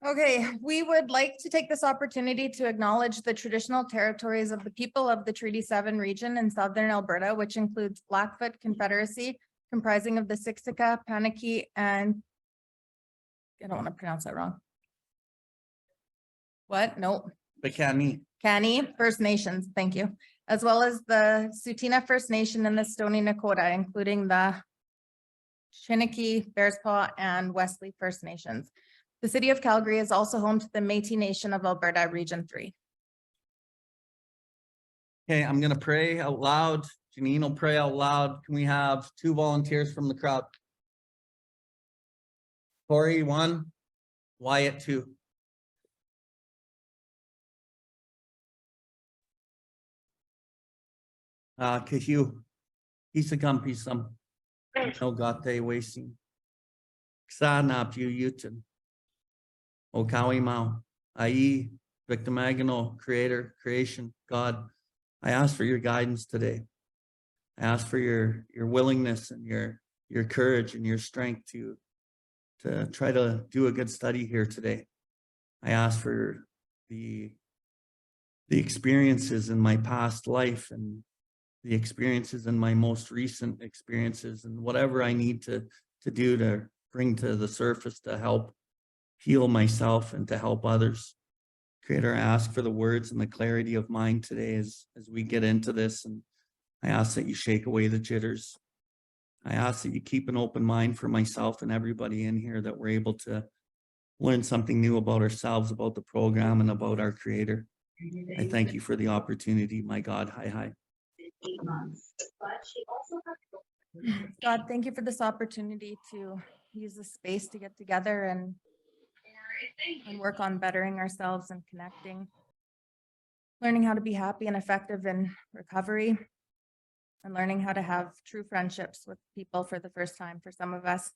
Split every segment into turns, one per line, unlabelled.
Okay, we would like to take this opportunity to acknowledge the traditional territories of the people of the Treaty 7 region in southern Alberta, which includes Blackfoot Confederacy, comprising of the Siksika, Paniki, and I don't want to pronounce that wrong. What? Nope.
The Canny
First Nations, thank you, as well as the Tsuut'ina First Nation and the Stoney Nakoda, including the Chiniki, Bearspaw, and Wesley First Nations. The city of Calgary is also home to the Métis Nation of Alberta, Region 3.
Okay, I'm going to pray out loud. Janine will pray out loud. Can we have 2 volunteers from the crowd? Corey, 1. Wyatt, 2. Kahiu, Pisagam Pisam, no Gate Wasting, Xana Puyutan, Okawi Mau, Ai, Victimagano, Creator, Creation, God. I ask for your guidance today. I ask for your willingness and your courage and your strength to try to do a good study here today. I ask for the experiences in my past life and the experiences in my most recent experiences and whatever I need to do to bring to the surface to help heal myself and to help others. Creator, I ask for the words and the clarity of mind today as we get into this, and I ask that you shake away the jitters. I ask that you keep an open mind for myself and everybody in here, that we're able to learn something new about ourselves, about the program, and about our Creator. I thank you for the opportunity, my God. Hi.
God, thank you for this opportunity to use this space to get together and work on bettering ourselves and connecting, learning how to be happy and effective in recovery, and learning how to have true friendships with people for the first time for some of us,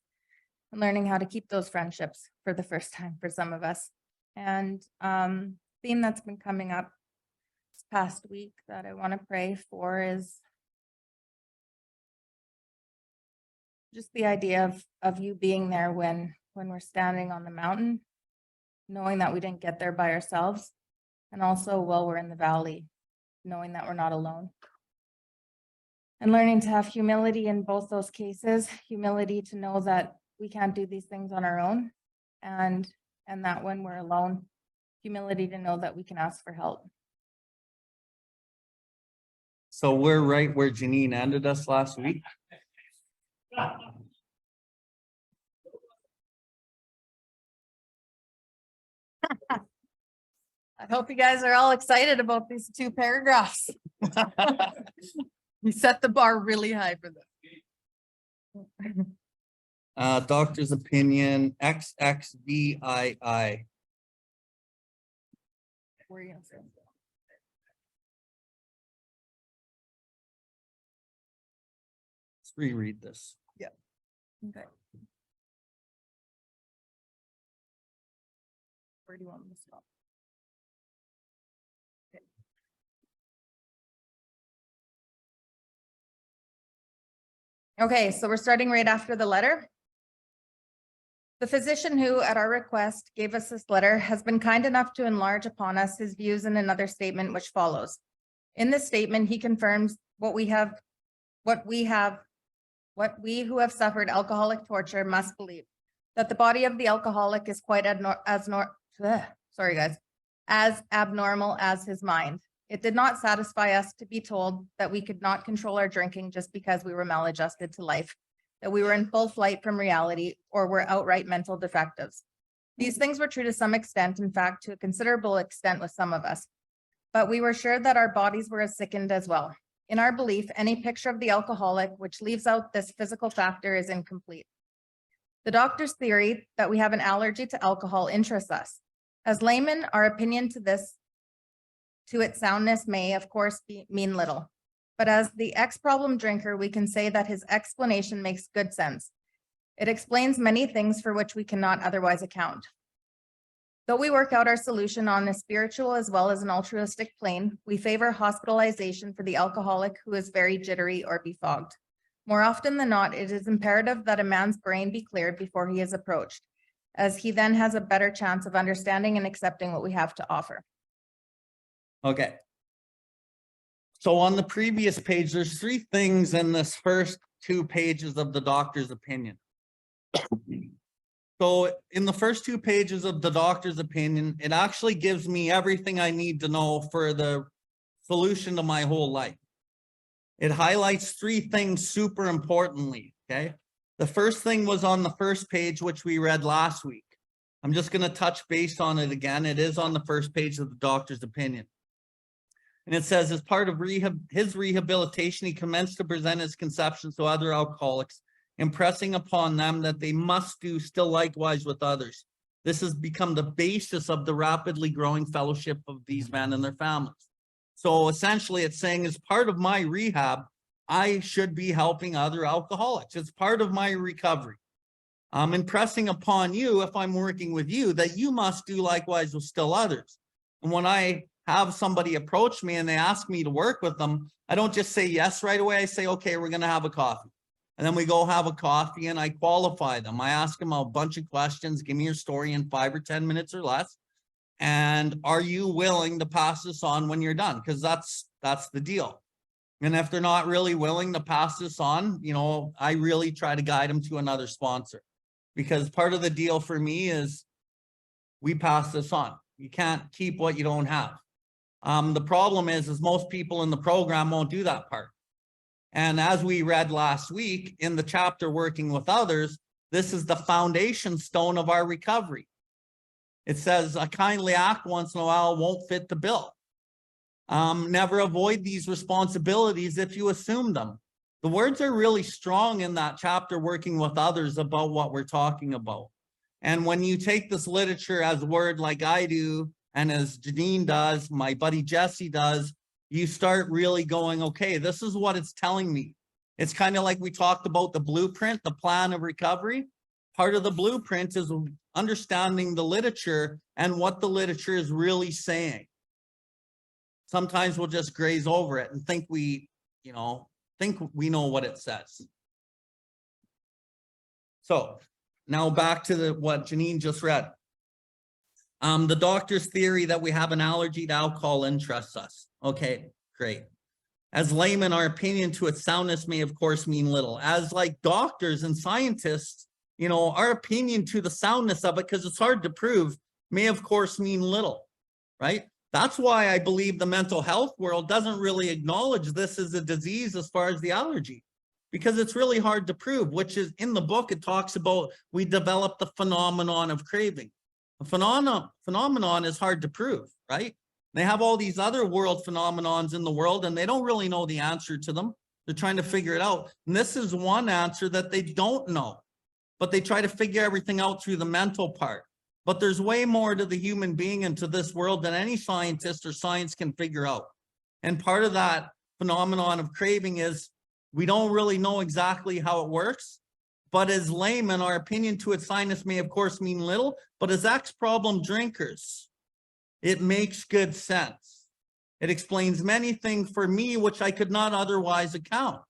and learning how to keep those friendships for the first time for some of us. And theme that's been coming up this past week that I want to pray for is just the idea of you being there when we're standing on the mountain, knowing that we didn't get there by ourselves, and also while we're in the valley, knowing that we're not alone. And learning to have humility in both those cases, humility to know that we can't do these things on our own, and that when we're alone, humility to know that we can ask for help.
So we're right where Janine ended us last week.
I hope you guys are all excited about these 2 paragraphs. We set the bar really high for this.
Doctor's opinion, XXVII.
Where are you gonna say?
Let's reread this.
Okay. Where do you want me to stop? Okay, so we're starting right after the letter. The physician who, at our request, gave us this letter has been kind enough to enlarge upon us his views in another statement which follows. In this statement, he confirms what we who have suffered alcoholic torture must believe, that the body of the alcoholic is quite as abnormal as his mind. It did not satisfy us to be told that we could not control our drinking just because we were maladjusted to life, that we were in full flight from reality, or were outright mental defectives. These things were true to some extent, in fact, to a considerable extent with some of us, but we were sure that our bodies were as sickened as well. In our belief, any picture of the alcoholic which leaves out this physical factor is incomplete. The doctor's theory that we have an allergy to alcohol interests us. As laymen, our opinion to its soundness may, of course, mean little. But as the ex-problem drinker, we can say that his explanation makes good sense. It explains many things for which we cannot otherwise account. Though we work out our solution on a spiritual as well as an altruistic plane, we favor hospitalization for the alcoholic who is very jittery or befogged. More often than not, it is imperative that a man's brain be cleared before he is approached, as he then has a better chance of understanding and accepting what we have to offer.
Okay. So on the previous page, there's 3 things in this first 2 pages of the doctor's opinion. So in the first 2 pages of the doctor's opinion, it actually gives me everything I need to know for the solution to my whole life. It highlights 3 things super importantly, okay? The first thing was on the first page, which we read last week. I'm just going to touch base on it again. It is on the first page of the doctor's opinion. And it says, as part of his rehabilitation, he commenced to present his conceptions to other alcoholics, impressing upon them that they must do still likewise with others. This has become the basis of the rapidly growing fellowship of these men and their families. So essentially it's saying, as part of my rehab, I should be helping other alcoholics. It's part of my recovery. I'm impressing upon you, if I'm working with you, that you must do likewise with still others. And when I have somebody approach me and they ask me to work with them, I don't just say yes right away. I say, okay, we're going to have a coffee. And then we go have a coffee and I qualify them. I ask them a bunch of questions. Give me your story in 5 or 10 minutes or less. And are you willing to pass this on when you're done? Because that's the deal. And if they're not really willing to pass this on, you know, I really try to guide them to another sponsor. Because part of the deal for me is we pass this on. You can't keep what you don't have. The problem is most people in the program won't do that part. And as we read last week in the chapter Working with Others, this is the foundation stone of our recovery. It says a kindly act once in a while won't fit the bill. Never avoid these responsibilities if you assume them. The words are really strong in that chapter Working with Others about what we're talking about. And when you take this literature as word like I do, and as Janine does, my buddy Jesse does, you start really going, okay, this is what it's telling me. It's kind of like we talked about the blueprint, the plan of recovery. Part of the blueprint is understanding the literature and what the literature is really saying. Sometimes we'll just graze over it and think we know what it says. So now back to what Janine just read. The doctor's theory that we have an allergy to alcohol interests us. Okay, great. As laymen, our opinion to its soundness may of course mean little. As like doctors and scientists, you know, our opinion to the soundness of it, because it's hard to prove, may of course mean little, right? That's why I believe the mental health world doesn't really acknowledge this as a disease as far as the allergy, because it's really hard to prove, which is in the book, it talks about we develop the phenomenon of craving. A phenomenon is hard to prove, right? They have all these other world phenomenons in the world and they don't really know the answer to them. They're trying to figure it out. And this is one answer that they don't know, but they try to figure everything out through the mental part. But there's way more to the human being and to this world than any scientist or science can figure out. And part of that phenomenon of craving is we don't really know exactly how it works. But as laymen, our opinion to its soundness may of course mean little, but as ex-problem drinkers, it makes good sense. It explains many things for me, which I could not otherwise account.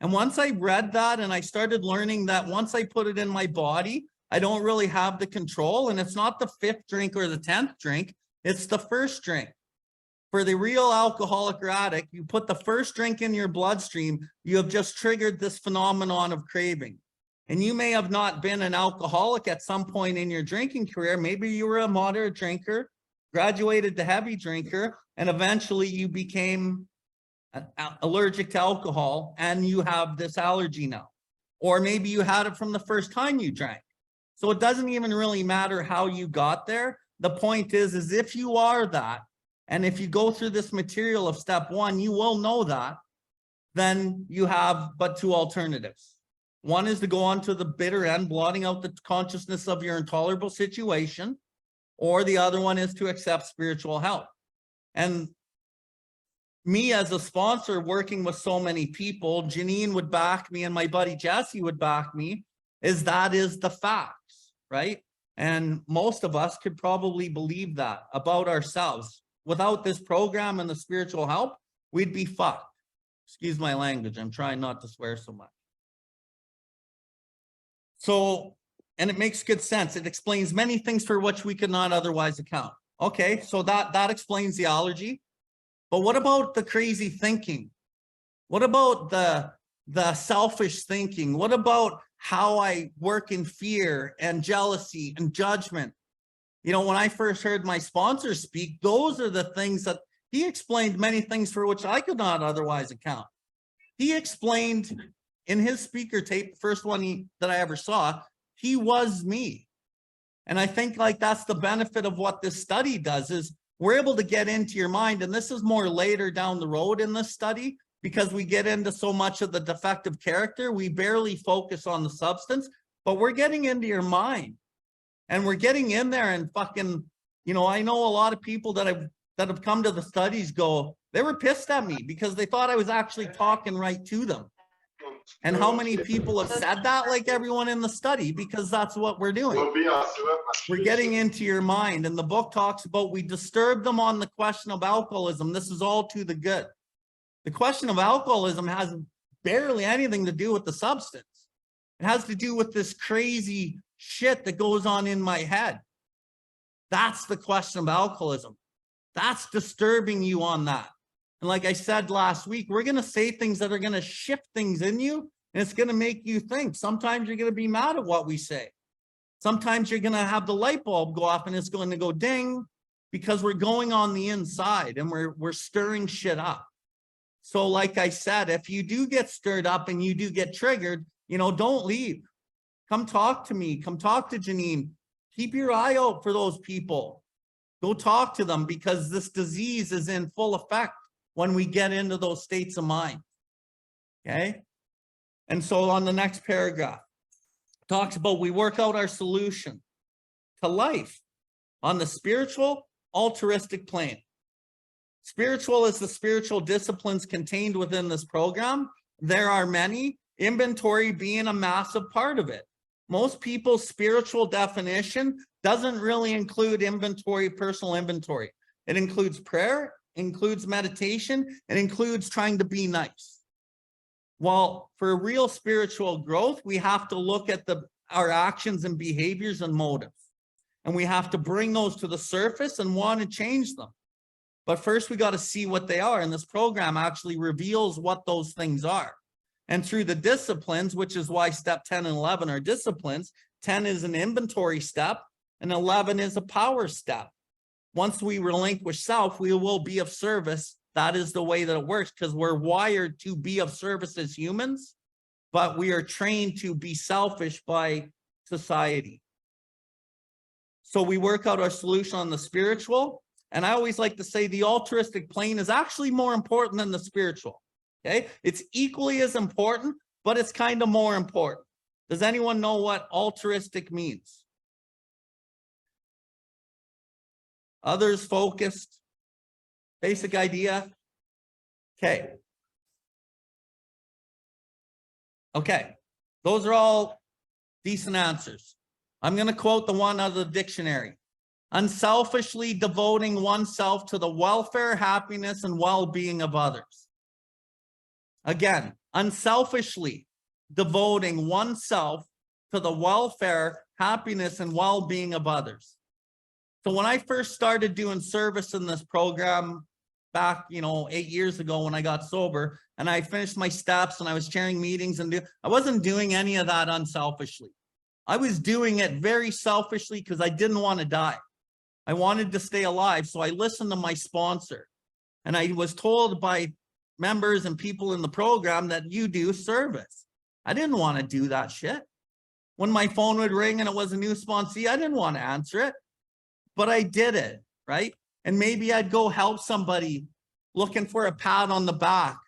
And once I read that and I started learning that once I put it in my body, I don't really have the control. And it's not the 5th drink or the 10th drink, it's the first drink. For the real alcoholic or addict, you put the first drink in your bloodstream, you have just triggered this phenomenon of craving. And you may have not been an alcoholic at some point in your drinking career. Maybe you were a moderate drinker, graduated to heavy drinker, and eventually you became allergic to alcohol and you have this allergy now. Or maybe you had it from the first time you drank. So it doesn't even really matter how you got there. The point is if you are that, and if you go through this material of step 1, you will know that, then you have but 2 alternatives. One is to go on to the bitter end, blotting out the consciousness of your intolerable situation, or the other one is to accept spiritual help. And me as a sponsor working with so many people, Janine would back me and my buddy Jesse would back me, that is the facts, right? And most of us could probably believe that about ourselves. Without this program and the spiritual help, we'd be fucked. Excuse my language. I'm trying not to swear so much. So and it makes good sense. It explains many things for which we could not otherwise account. Okay, so that explains the allergy. But what about the crazy thinking? What about the selfish thinking? What about how I work in fear and jealousy and judgment? You know, when I first heard my sponsor speak, those are the things that he explained, many things for which I could not otherwise account. He explained in his speaker tape, the first one that I ever saw, he was me. And I think like that's the benefit of what this study does, is we're able to get into your mind. And this is more later down the road in this study, because we get into so much of the defective character. We barely focus on the substance, but we're getting into your mind. And we're getting in there and fucking, you know, I know a lot of people that have come to the studies they were pissed at me because they thought I was actually talking right to them. And how many people have said that, like everyone in the study, because that's what we're doing. We're getting into your mind. And the book talks about we disturb them on the question of alcoholism. This is all to the good. The question of alcoholism has barely anything to do with the substance. It has to do with this crazy shit that goes on in my head. That's the question of alcoholism. That's disturbing you on that. And like I said last week, we're going to say things that are going to shift things in you, and it's going to make you think. Sometimes you're going to be mad at what we say. Sometimes you're going to have the light bulb go off and it's going to go ding, because we're going on the inside and we're stirring shit up. So like I said, if you do get stirred up and you do get triggered, you know, don't leave. Come talk to me. Come talk to Janine. Keep your eye out for those people. Go talk to them, because this disease is in full effect when we get into those states of mind. Okay? And so on the next paragraph, talks about we work out our solution to life on the spiritual, altruistic plane. Spiritual is the spiritual disciplines contained within this program. There are many, inventory being a massive part of it. Most people's spiritual definition doesn't really include inventory, personal inventory. It includes prayer, includes meditation, and includes trying to be nice. Well, for real spiritual growth, we have to look at our actions and behaviors and motives. And we have to bring those to the surface and want to change them. But first, we got to see what they are. And this program actually reveals what those things are. And through the disciplines, which is why step 10 and 11 are disciplines, 10 is an inventory step, and 11 is a power step. Once we relinquish self, we will be of service. That is the way that it works, because we're wired to be of service as humans, but we are trained to be selfish by society. So we work out our solution on the spiritual. And I always like to say the altruistic plane is actually more important than the spiritual. Okay, it's equally as important, but it's kind of more important. Does anyone know what altruistic means? Others focused? Basic idea? Okay. Okay, those are all decent answers. I'm going to quote the one out of the dictionary. Unselfishly devoting oneself to the welfare, happiness, and well-being of others. Again, unselfishly devoting oneself to the welfare, happiness, and well-being of others. So when I first started doing service in this program back, 8 years ago when I got sober, and I finished my steps and I was chairing meetings, and I wasn't doing any of that unselfishly. I was doing it very selfishly because I didn't want to die. I wanted to stay alive. So I listened to my sponsor, and I was told by members and people in the program that you do service. I didn't want to do that shit. When my phone would ring and it was a new sponsee, I didn't want to answer it, but I did it, right? And maybe I'd go help somebody looking for a pat on the back.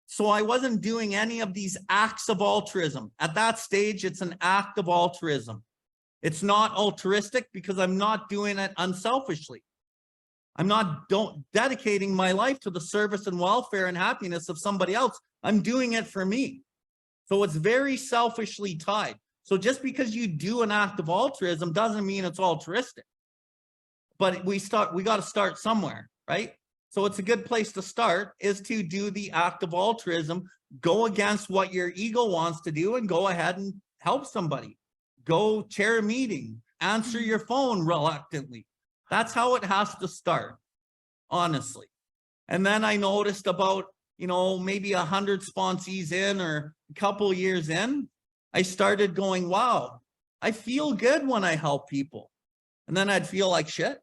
So I wasn't doing any of these acts of altruism. At that stage, it's an act of altruism. It's not altruistic because I'm not doing it unselfishly. I'm not dedicating my life to the service and welfare and happiness of somebody else. I'm doing it for me. So it's very selfishly tied. So just because you do an act of altruism doesn't mean it's altruistic. But we got to start somewhere, right? So it's a good place to start is to do the act of altruism, go against what your ego wants to do and go ahead and help somebody. go chair a meeting, answer your phone reluctantly. That's how it has to start, honestly. And then I noticed about, maybe 100 sponsees in or a couple years in, I started going, wow, I feel good when I help people. And then I'd feel like shit.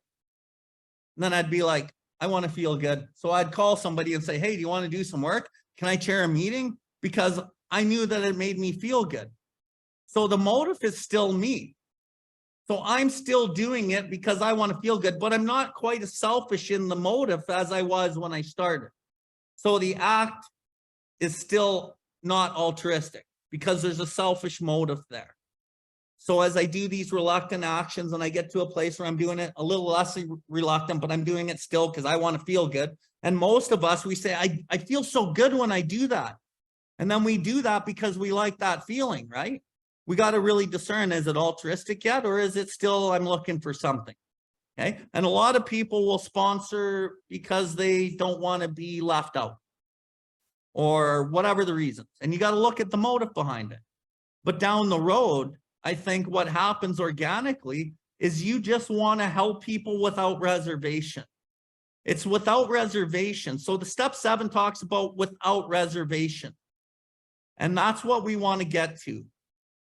And then I'd be like, I want to feel good. So I'd call somebody and say, hey, do you want to do some work? Can I chair a meeting? Because I knew that it made me feel good. So the motive is still me. So I'm still doing it because I want to feel good, but I'm not quite as selfish in the motive as I was when I started. So the act is still not altruistic because there's a selfish motive there. So as I do these reluctant actions and I get to a place where I'm doing it a little less reluctant, but I'm doing it still because I want to feel good. And most of us, we say, I feel so good when I do that. And then we do that because we like that feeling, right? We got to really discern, is it altruistic yet? Or is it still, I'm looking for something? Okay. And a lot of people will sponsor because they don't want to be left out or whatever the reasons. And you got to look at the motive behind it. But down the road, I think what happens organically is you just want to help people without reservation. It's without reservation. So the step 7 talks about without reservation. And that's what we want to get to.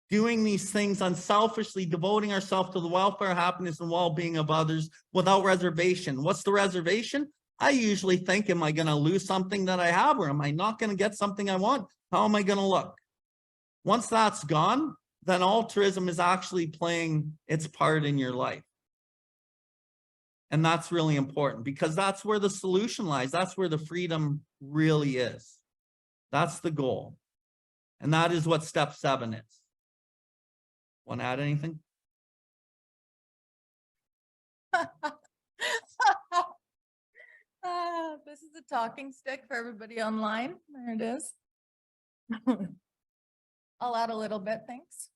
Doing these things unselfishly, devoting ourselves to the welfare, happiness, and well-being of others without reservation. What's the reservation? I usually think, am I going to lose something that I have, or am I not going to get something I want? How am I going to look? Once that's gone, then altruism is actually playing its part in your life. And that's really important because that's where the solution lies. That's where the freedom really is. That's the goal. And that is what step 7 is. Want to add anything?
This is a talking stick for everybody online. There it is. I'll add a little bit, thanks.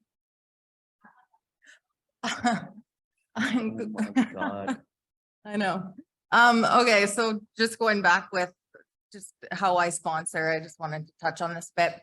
Oh my God.
I know. Okay, so just going back with just how I sponsor, I just wanted to touch on this bit.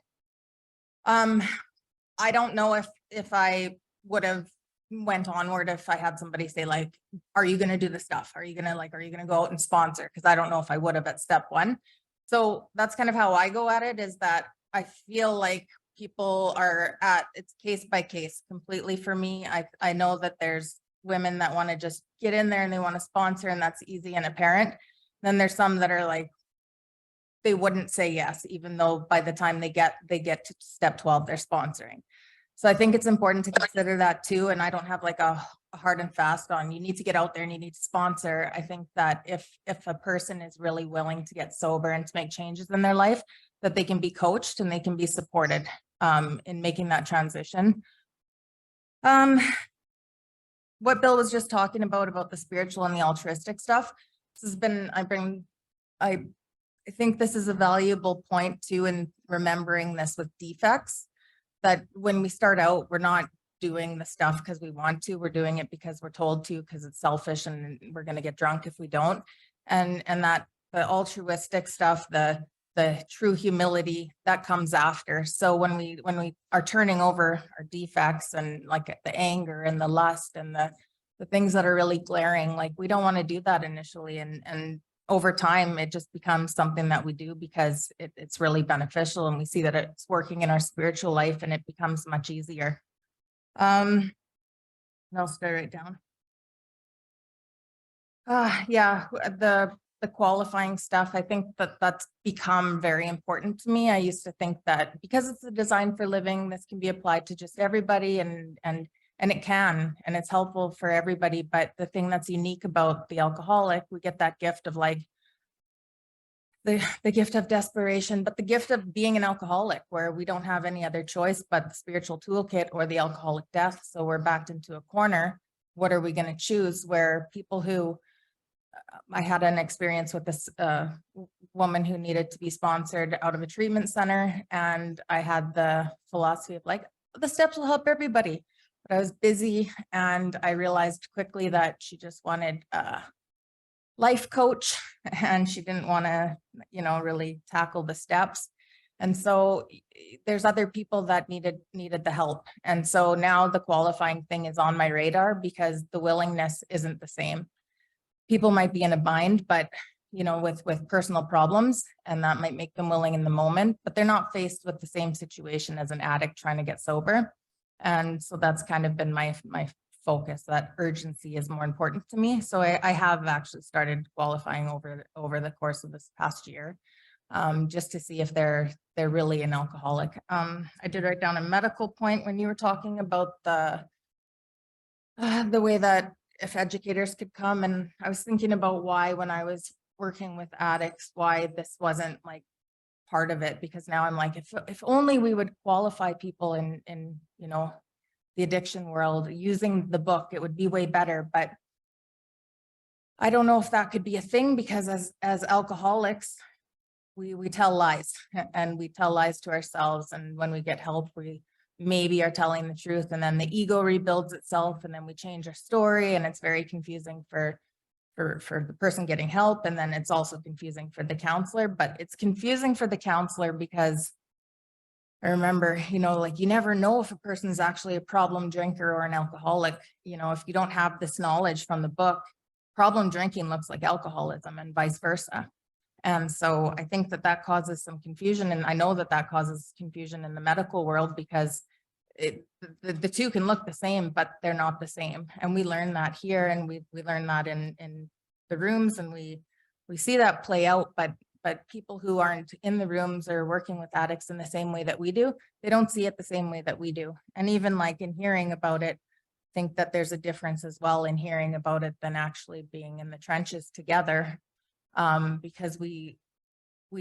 I don't know if I would have went onward if I had somebody say like, are you going to do the stuff? Are you going to go out and sponsor? Because I don't know if I would have at step 1. So that's kind of how I go at it, is that I feel like people are it's case by case completely for me. I know that there's women that want to just get in there and they want to sponsor, and that's easy and apparent. Then there's some that are like, they wouldn't say yes, even though by the time they get to step 12, they're sponsoring. So I think it's important to consider that too. And I don't have like a hard and fast on, you need to get out there and you need to sponsor. I think that if a person is really willing to get sober and to make changes in their life, that they can be coached and they can be supported in making that transition. What Bill was just talking about the spiritual and the altruistic stuff, this has been, I think this is a valuable point too, in remembering this with defects, that when we start out, we're not doing the stuff because we want to, we're doing it because we're told to, because it's selfish and we're going to get drunk if we don't. And that the altruistic stuff, the true humility, that comes after. So when we are turning over our defects and like the anger and the lust and the things that are really glaring, like we don't want to do that initially. And over time, it just becomes something that we do because it's really beneficial and we see that it's working in our spiritual life and it becomes much easier. And I'll start right down. Yeah, the qualifying stuff, I think that's become very important to me. I used to think that because it's a design for living, this can be applied to just everybody, and it can, and it's helpful for everybody. But the thing that's unique about the alcoholic, we get that gift of like the gift of desperation, but the gift of being an alcoholic, where we don't have any other choice but the spiritual toolkit or the alcoholic death. So we're backed into a corner. What are we going to choose? Where people who, I had an experience with this woman who needed to be sponsored out of a treatment center. And I had the philosophy of like, the steps will help everybody. But I was busy and I realized quickly that she just wanted a life coach and she didn't want to, really tackle the steps. And so there's other people that needed the help. And so now the qualifying thing is on my radar because the willingness isn't the same. People might be in a bind, but you know, with personal problems, and that might make them willing in the moment, but they're not faced with the same situation as an addict trying to get sober. And so that's kind of been my focus, that urgency is more important to me. So I have actually started qualifying over the course of this past year, just to see if they're really an alcoholic. I did write down a medical point when you were talking about the way that if educators could come, and I was thinking about why, when I was working with addicts, why this wasn't like part of it, because now I'm like, if only we would qualify people in you know, the addiction world using the book, it would be way better. But I don't know if that could be a thing, because as alcoholics, we tell lies, and we tell lies to ourselves. And when we get help, we maybe are telling the truth, and then the ego rebuilds itself, and then we change our story, and it's very confusing for the person getting help. And then it's also confusing for the counselor, but it's confusing for the counselor because I remember, you know, like, you never know if a person is actually a problem drinker or an alcoholic. You know, if you don't have this knowledge from the book, problem drinking looks like alcoholism and vice versa. And so I think that causes some confusion. And I know that causes confusion in the medical world, because the two can look the same, but they're not the same. And we learn that here, and we learn that in the rooms, and we see that play out. But people who aren't in the rooms or working with addicts in the same way that we do, they don't see it the same way that we do. And even like in hearing about it, I think that there's a difference as well in hearing about it than actually being in the trenches together, because we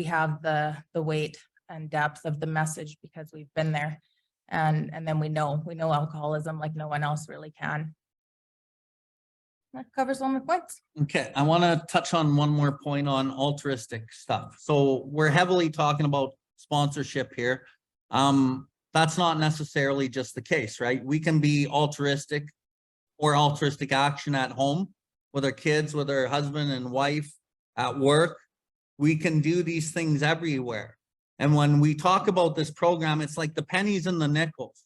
have the weight and depth of the message because we've been there. And then we know alcoholism like no one else really can. That covers all my points.
Okay, I want to touch on one more point on altruistic stuff. So we're heavily talking about sponsorship here. That's not necessarily just the case, right? We can be altruistic or altruistic action at home with our kids, with our husband and wife, at work. We can do these things everywhere. And when we talk about this program, it's like the pennies and the nickels.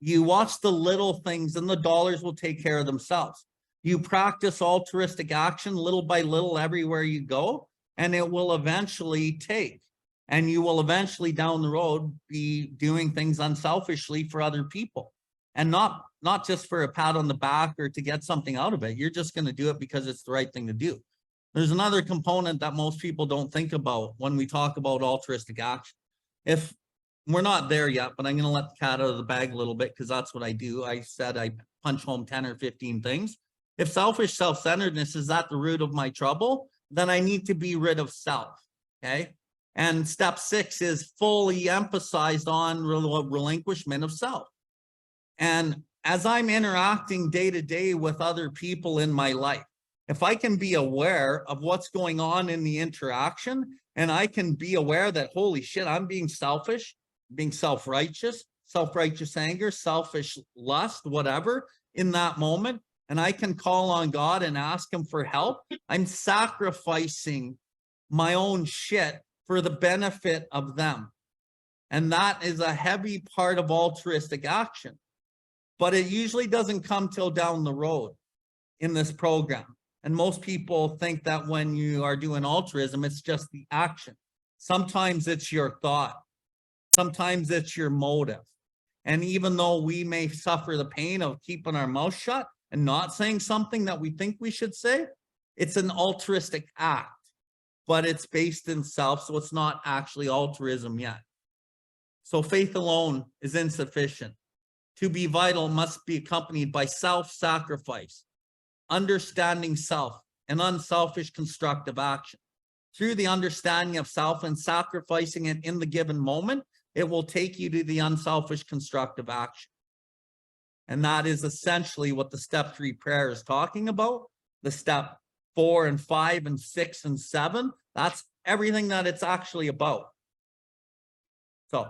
You watch the little things and the dollars will take care of themselves. You practice altruistic action little by little everywhere you go, and it will eventually take. And you will eventually down the road be doing things unselfishly for other people. And not just for a pat on the back or to get something out of it. You're just going to do it because it's the right thing to do. There's another component that most people don't think about when we talk about altruistic action. If we're not there yet, but I'm going to let the cat out of the bag a little bit, because that's what I do. I said I punch home 10 or 15 things. If selfish self-centeredness is at the root of my trouble, then I need to be rid of self, okay? And step 6 is fully emphasized on relinquishment of self. And as I'm interacting day to day with other people in my life, if I can be aware of what's going on in the interaction, and I can be aware that, holy shit, I'm being selfish, being self-righteous anger, selfish lust, whatever, in that moment, and I can call on God and ask him for help, I'm sacrificing my own shit for the benefit of them. And that is a heavy part of altruistic action. But it usually doesn't come till down the road in this program. And most people think that when you are doing altruism, it's just the action. Sometimes it's your thought. Sometimes it's your motive. And even though we may suffer the pain of keeping our mouth shut and not saying something that we think we should say, it's an altruistic act, but it's based in self, so it's not actually altruism yet. So faith alone is insufficient. To be vital must be accompanied by self-sacrifice, understanding self, and unselfish constructive action. Through the understanding of self and sacrificing it in the given moment, it will take you to the unselfish constructive action. And that is essentially what the step 3 prayer is talking about. The step 4 and 5 and 6 and 7, that's everything that it's actually about. So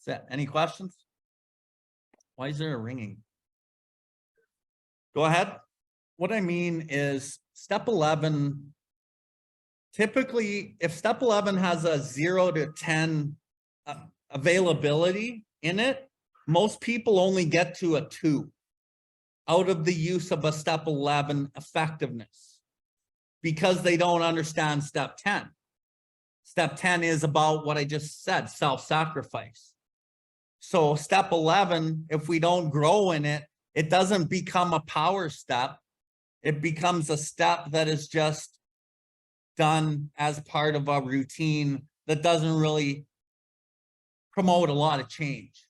that's it. Any questions? Why is there a ringing? Go ahead. What I mean is step 11 typically, if step 11 has a 0 to 10 availability in it, most people only get to a 2 out of the use of a step 11 effectiveness because they don't understand step 10. Step 10 is about what I just said, self-sacrifice. So step 11, if we don't grow in it, it doesn't become a power step. It becomes a step that is just done as part of a routine that doesn't really promote a lot of change.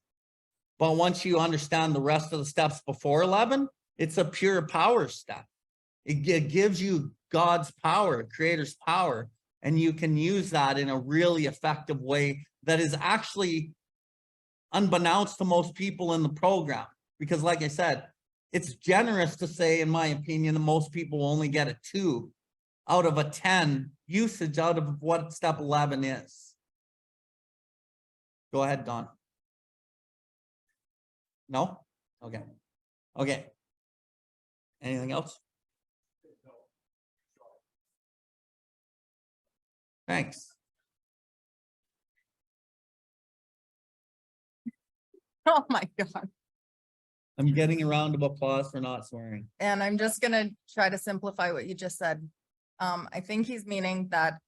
But once you understand the rest of the steps before 11, it's a pure power step. It gives you God's power, Creator's power, and you can use that in a really effective way that is actually unbeknownst to most people in the program. Because like I said, it's generous to say, in my opinion, that most people only get a 2 out of a 10 usage out of what step 11 is. Go ahead, Don. No? Okay. Okay. Anything else? Thanks.
Oh my God.
I'm getting a round of applause for not swearing.
And I'm just gonna try to simplify what you just said. I think he's meaning that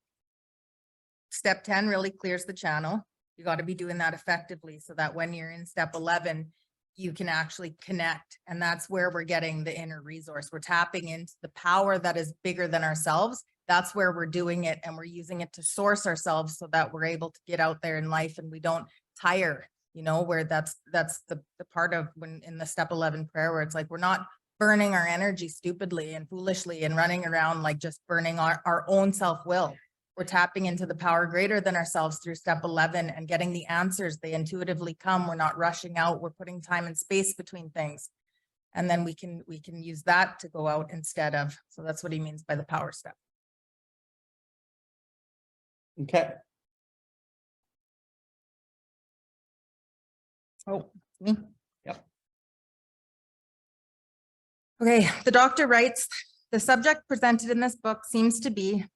step 10 really clears the channel. You got to be doing that effectively so that when you're in step 11, you can actually connect. And that's where we're getting the inner resource. We're tapping into the power that is bigger than ourselves. That's where we're doing it. And we're using it to source ourselves so that we're able to get out there in life and we don't tire, you know, where that's the part of when in the step 11 prayer, where it's like, we're not burning our energy stupidly and foolishly and running around like just burning our own self-will. We're tapping into the power greater than ourselves through step 11 and getting the answers. They intuitively come. We're not rushing out. We're putting time and space between things. And then we can use that to go out instead of. So that's what he means by the power step.
Okay.
Oh, me?
Yep.
Okay, the doctor writes, the subject presented in this book seems to me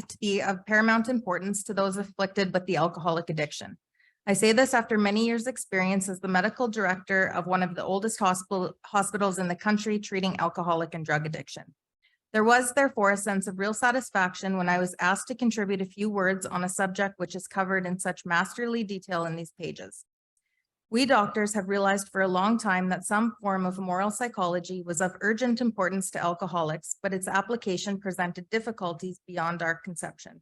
to be of paramount importance to those afflicted with the alcoholic addiction. I say this after many years' experience as the medical director of one of the oldest hospitals in the country treating alcoholic and drug addiction. There was, therefore, a sense of real satisfaction when I was asked to contribute a few words on a subject which is covered in such masterly detail in these pages. We doctors have realized for a long time that some form of moral psychology was of urgent importance to alcoholics, but its application presented difficulties beyond our conception.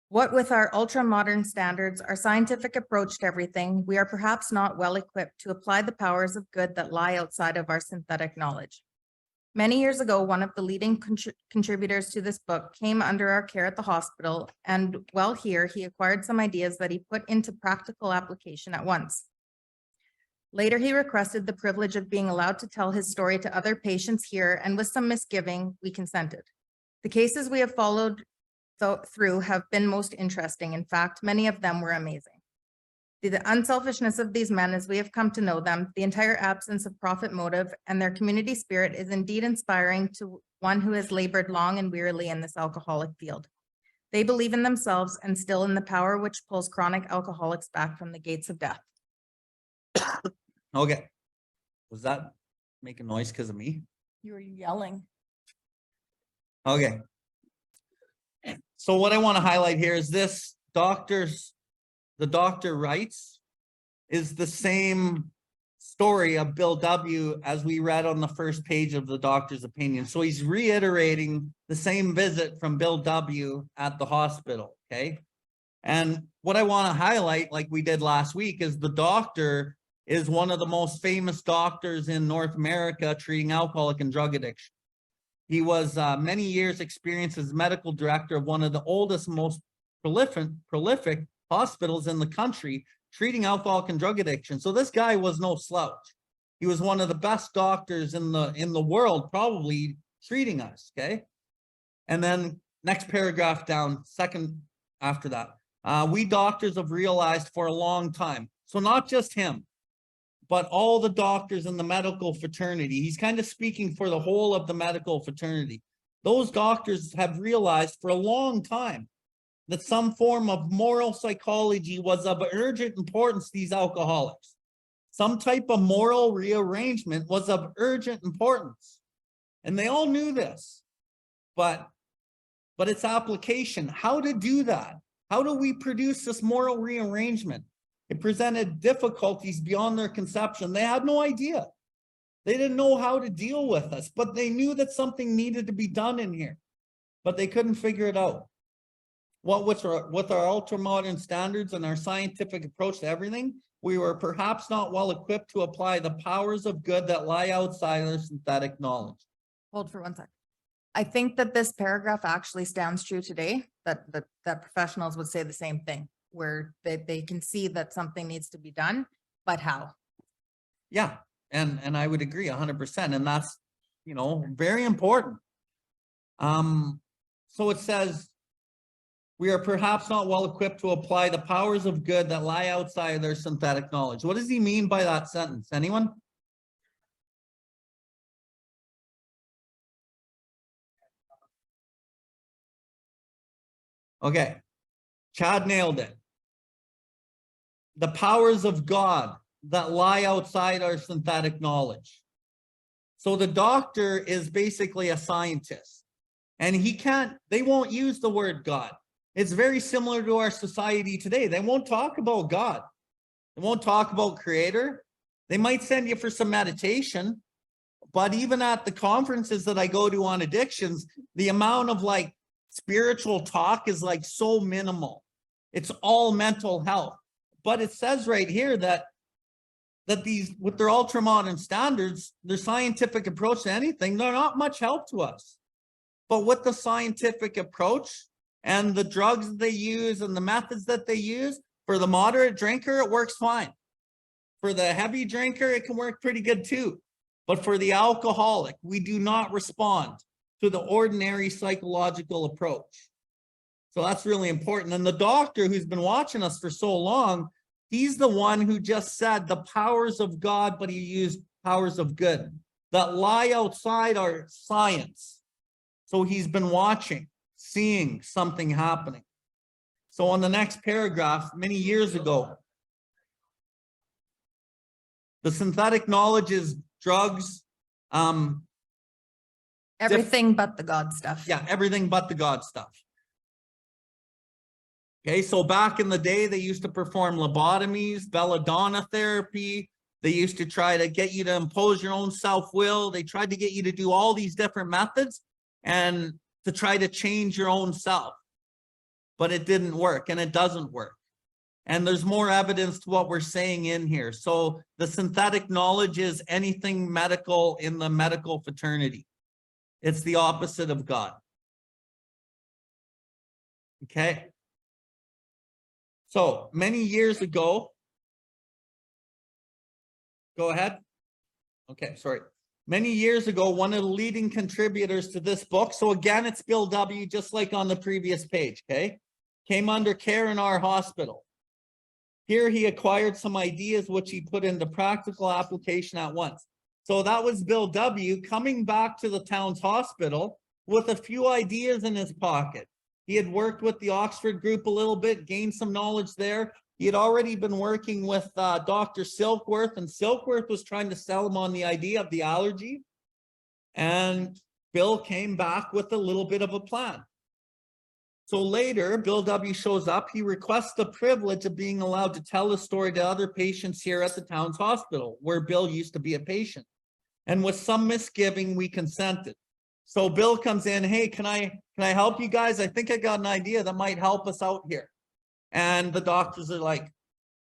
What with our ultra-modern standards, our scientific approach to everything, we are perhaps not well equipped to apply the powers of good that lie outside of our synthetic knowledge. Many years ago, one of the leading contributors to this book came under our care at the hospital, and while here, he acquired some ideas that he put into practical application at once. Later, he requested the privilege of being allowed to tell his story to other patients here, and with some misgiving, we consented. The cases we have followed through have been most interesting. In fact, many of them were amazing. The unselfishness of these men, as we have come to know them, the entire absence of profit motive, and their community spirit is indeed inspiring to one who has labored long and wearily in this alcoholic field. They believe in themselves and still in the power which pulls chronic alcoholics back from the gates of death.
Okay. Was that making noise because of me?
You were yelling.
Okay. So what I want to highlight here is this the doctor writes is the same story of Bill W. as we read on the first page of the doctor's opinion. So he's reiterating the same visit from Bill W. at the hospital, okay? And what I want to highlight, like we did last week, is the doctor is one of the most famous doctors in North America treating alcoholic and drug addiction. He was many years experience as medical director of one of the oldest, most prolific hospitals in the country treating alcoholic and drug addiction. So this guy was no slouch. He was one of the best doctors in the world, probably treating us, okay? And then next paragraph down, second after that. We doctors have realized for a long time, so not just him, but all the doctors in the medical fraternity, he's kind of speaking for the whole of the medical fraternity. those doctors have realized for a long time that some form of moral psychology was of urgent importance to these alcoholics. Some type of moral rearrangement was of urgent importance. And they all knew this, but its application, how to do that? How do we produce this moral rearrangement? It presented difficulties beyond their conception. They had no idea. They didn't know how to deal with us, but they knew that something needed to be done in here, but they couldn't figure it out. With our ultra-modern standards and our scientific approach to everything, we were perhaps not well equipped to apply the powers of good that lie outside our synthetic knowledge.
Hold for 1 second. I think that this paragraph actually stands true today, that professionals would say the same thing, where they can see that something needs to be done, but how?
Yeah, and I would agree 100%, and that's, you know, very important. So it says, we are perhaps not well equipped to apply the powers of good that lie outside their synthetic knowledge. What does he mean by that sentence? Anyone? Okay, Chad nailed it. The powers of God that lie outside our synthetic knowledge. So the doctor is basically a scientist, and they won't use the word God. It's very similar to our society today. They won't talk about God. They won't talk about creator. They might send you for some meditation, but even at the conferences that I go to on addictions, the amount of like spiritual talk is like so minimal. It's all mental health. But it says right here that these, with their ultra modern standards, their scientific approach to anything, they're not much help to us. But with the scientific approach and the drugs that they use and the methods that they use, for the moderate drinker, it works fine. For the heavy drinker, it can work pretty good too. But for the alcoholic, we do not respond to the ordinary psychological approach. So that's really important. And the doctor who's been watching us for so long, he's the one who just said the powers of God, but he used powers of good that lie outside our science. So he's been watching, seeing something happening. So on the next paragraph, many years ago, the synthetic knowledge is drugs.
Everything but the God stuff.
Yeah, everything but the God stuff. Okay, so back in the day, they used to perform lobotomies, belladonna therapy. They used to try to get you to impose your own self-will. They tried to get you to do all these different methods and to try to change your own self. But it didn't work, and it doesn't work. And there's more evidence to what we're saying in here. So the synthetic knowledge is anything medical in the medical fraternity. It's the opposite of God. Okay. So many years ago, go ahead. Okay, sorry. Many years ago, one of the leading contributors to this book, so again, it's Bill W., just like on the previous page, okay, came under care in our hospital. Here he acquired some ideas which he put into practical application at once. So that was Bill W. coming back to the town's hospital with a few ideas in his pocket. He had worked with the Oxford group a little bit, gained some knowledge there. He had already been working with Dr. Silkworth, and Silkworth was trying to sell him on the idea of the allergy. And Bill came back with a little bit of a plan. So later, Bill W. shows up. He requests the privilege of being allowed to tell the story to other patients here at the town's hospital, where Bill used to be a patient. And with some misgiving, we consented. So Bill comes in, hey, can I help you guys? I think I got an idea that might help us out here. And the doctors are like,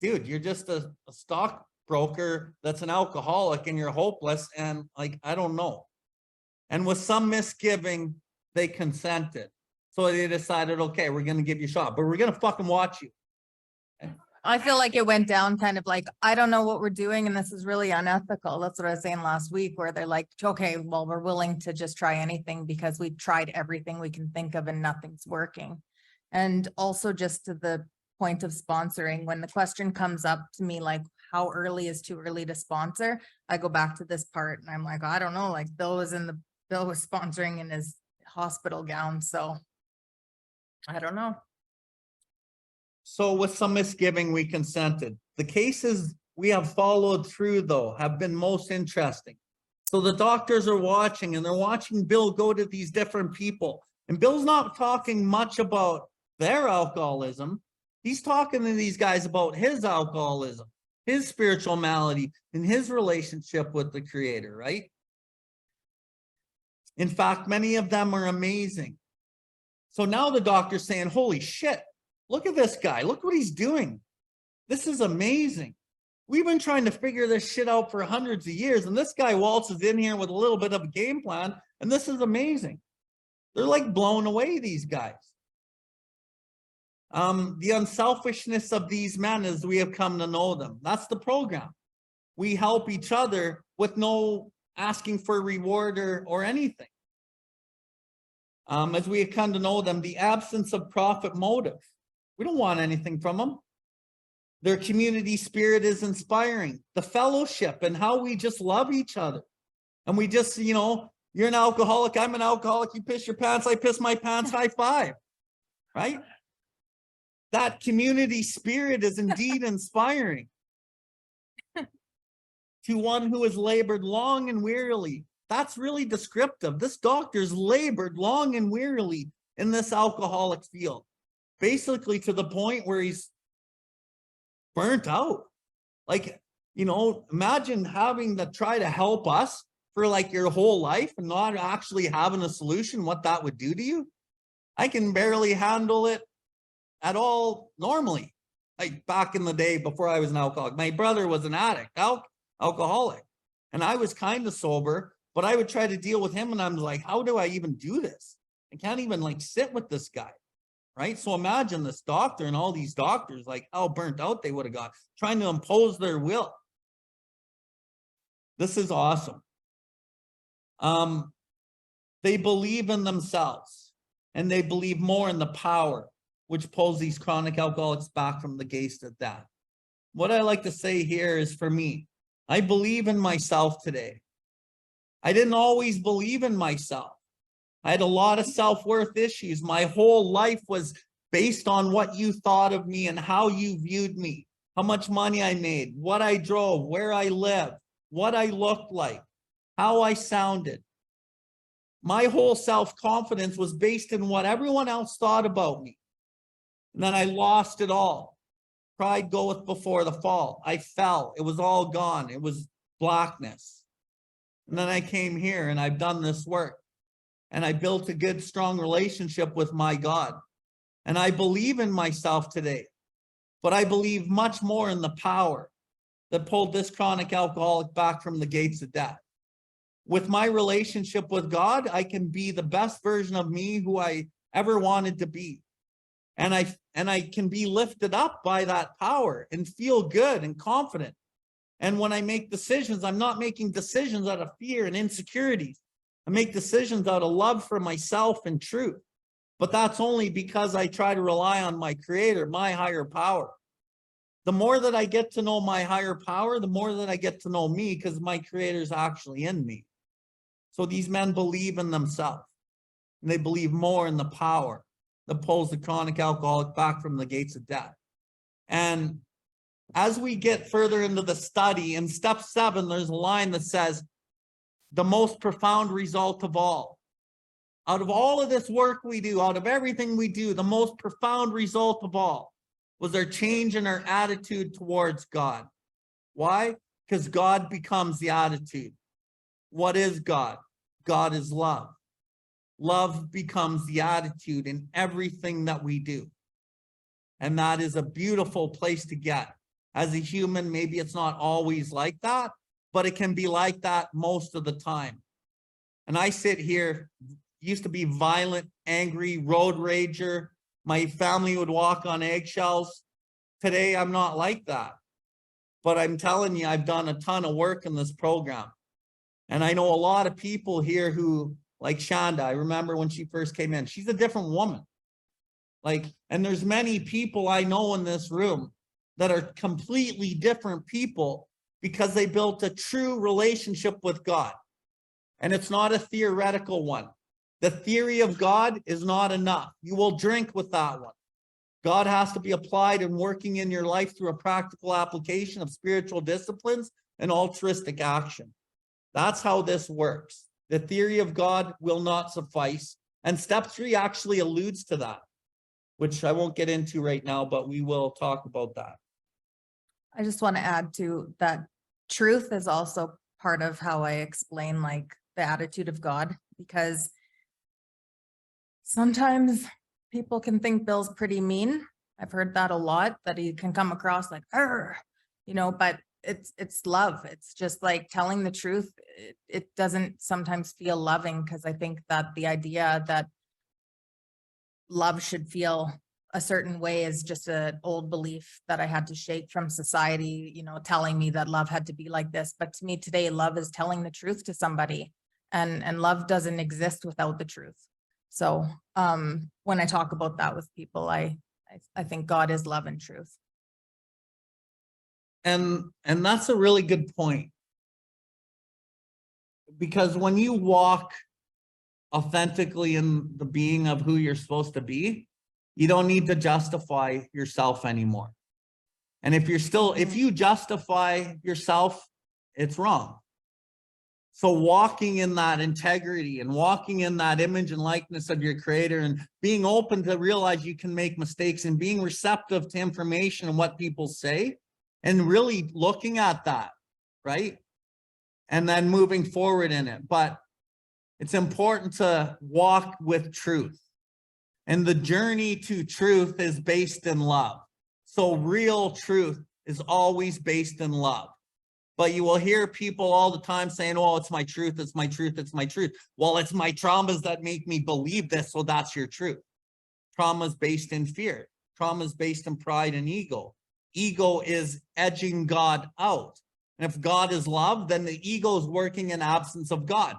dude, you're just a stockbroker that's an alcoholic and you're hopeless. And like, I don't know. And with some misgiving, they consented. So they decided, okay, we're going to give you a shot, but we're going to fucking watch you.
I feel like it went down kind of like, I don't know what we're doing, and this is really unethical. That's what I was saying last week, where they're like, okay, well, we're willing to just try anything because we've tried everything we can think of and nothing's working. And also just to the point of sponsoring, when the question comes up to me, like, how early is too early to sponsor? I go back to this part and I'm like, I don't know, like Bill was sponsoring in his hospital gown. So I don't know.
So with some misgiving, we consented. The cases we have followed through, though, have been most interesting. So the doctors are watching, and they're watching Bill go to these different people. And Bill's not talking much about their alcoholism. He's talking to these guys about his alcoholism, his spiritual malady, and his relationship with the Creator, right? In fact, many of them are amazing. So now the doctor's saying, holy shit, look at this guy. Look what he's doing. This is amazing. We've been trying to figure this shit out for hundreds of years, and this guy waltzes in here with a little bit of a game plan, and this is amazing. They're like blown away, these guys. The unselfishness of these men as we have come to know them. That's the program. We help each other with no asking for reward or anything. As we have come to know them, the absence of profit motive. We don't want anything from them. Their community spirit is inspiring. The fellowship and how we just love each other. And we just, you know, you're an alcoholic, I'm an alcoholic, you piss your pants, I piss my pants, high five, right? That community spirit is indeed inspiring. To one who has labored long and wearily. That's really descriptive. This doctor's labored long and wearily in this alcoholic field. Basically to the point where he's burnt out. Like, you know, imagine having to try to help us for like your whole life and not actually having a solution, what that would do to you. I can barely handle it at all normally. Like back in the day before I was an alcoholic, my brother was an addict, alcoholic, and I was kind of sober, but I would try to deal with him and I'm like, how do I even do this? I can't even like sit with this guy. Right? So imagine this doctor and all these doctors, like how burnt out they would have got, trying to impose their will. This is awesome. They believe in themselves and they believe more in the power, which pulls these chronic alcoholics back from the gates of death. What I like to say here is, for me, I believe in myself today. I didn't always believe in myself. I had a lot of self-worth issues. My whole life was based on what you thought of me and how you viewed me, how much money I made, what I drove, where I lived, what I looked like, how I sounded. My whole self-confidence was based in what everyone else thought about me. And then I lost it all. Pride goeth before the fall. I fell. It was all gone. It was blackness. And then I came here and I've done this work. And I built a good, strong relationship with my God. And I believe in myself today. But I believe much more in the power that pulled this chronic alcoholic back from the gates of death. With my relationship with God, I can be the best version of me who I ever wanted to be. And I can be lifted up by that power and feel good and confident. And when I make decisions, I'm not making decisions out of fear and insecurities. I make decisions out of love for myself and truth. But that's only because I try to rely on my Creator, my higher power. The more that I get to know my higher power, the more that I get to know me, because my Creator is actually in me. So these men believe in themselves. And they believe more in the power that pulls the chronic alcoholic back from the gates of death. And as we get further into the study, in step 7, there's a line that says, the most profound result of all. Out of all of this work we do, out of everything we do, the most profound result of all was our change in our attitude towards God. Why? Because God becomes the attitude. What is God? God is love. Love becomes the attitude in everything that we do. And that is a beautiful place to get. As a human, maybe it's not always like that, but it can be like that most of the time. And I sit here, used to be violent, angry, road rager. My family would walk on eggshells. Today, I'm not like that. But I'm telling you, I've done a ton of work in this program. And I know a lot of people here who, like Shonda, I remember when she first came in, she's a different woman. And there's many people I know in this room that are completely different people because they built a true relationship with God. And it's not a theoretical one. The theory of God is not enough. You will drink with that one. God has to be applied and working in your life through a practical application of spiritual disciplines and altruistic action. That's how this works. The theory of God will not suffice. And step 3 actually alludes to that, which I won't get into right now, but we will talk about that.
I just want to add to that truth is also part of how I explain like the attitude of God, because sometimes people can think Bill's pretty mean. I've heard that a lot, that he can come across like, but it's love. It's just like telling the truth. It doesn't sometimes feel loving, because I think that the idea that love should feel a certain way is just an old belief that I had to shake from society, telling me that love had to be like this. But to me today, love is telling the truth to somebody, and love doesn't exist without the truth. So when I talk about that with people, I think God is love and truth.
And that's a really good point. Because when you walk authentically in the being of who you're supposed to be, you don't need to justify yourself anymore. And if you justify yourself, it's wrong. So walking in that integrity and walking in that image and likeness of your creator, and being open to realize you can make mistakes, and being receptive to information and what people say, and really looking at that, right? And then moving forward in it. But it's important to walk with truth. And the journey to truth is based in love. So real truth is always based in love. But you will hear people all the time saying, oh, it's my truth, it's my truth, it's my truth. Well, it's my traumas that make me believe this, so that's your truth. Trauma is based in fear. Trauma is based in pride and ego. Ego is edging God out. And if God is love, then the ego is working in absence of God.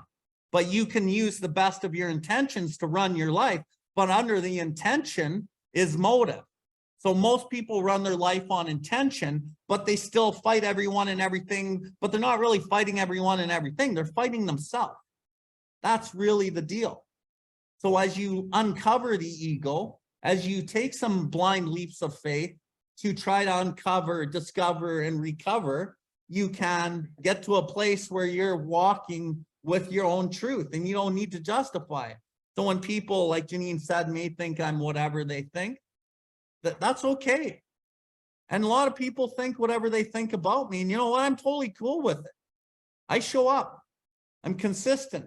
But you can use the best of your intentions to run your life, but under the intention is motive. So most people run their life on intention, but they still fight everyone and everything, but they're not really fighting everyone and everything. They're fighting themselves. That's really the deal. So as you uncover the ego, as you take some blind leaps of faith to try to uncover, discover, and recover, you can get to a place where you're walking with your own truth and you don't need to justify it. So when people, like Janine said, may think I'm whatever they think, that's okay. And a lot of people think whatever they think about me. And you know what? I'm totally cool with it. I show up. I'm consistent.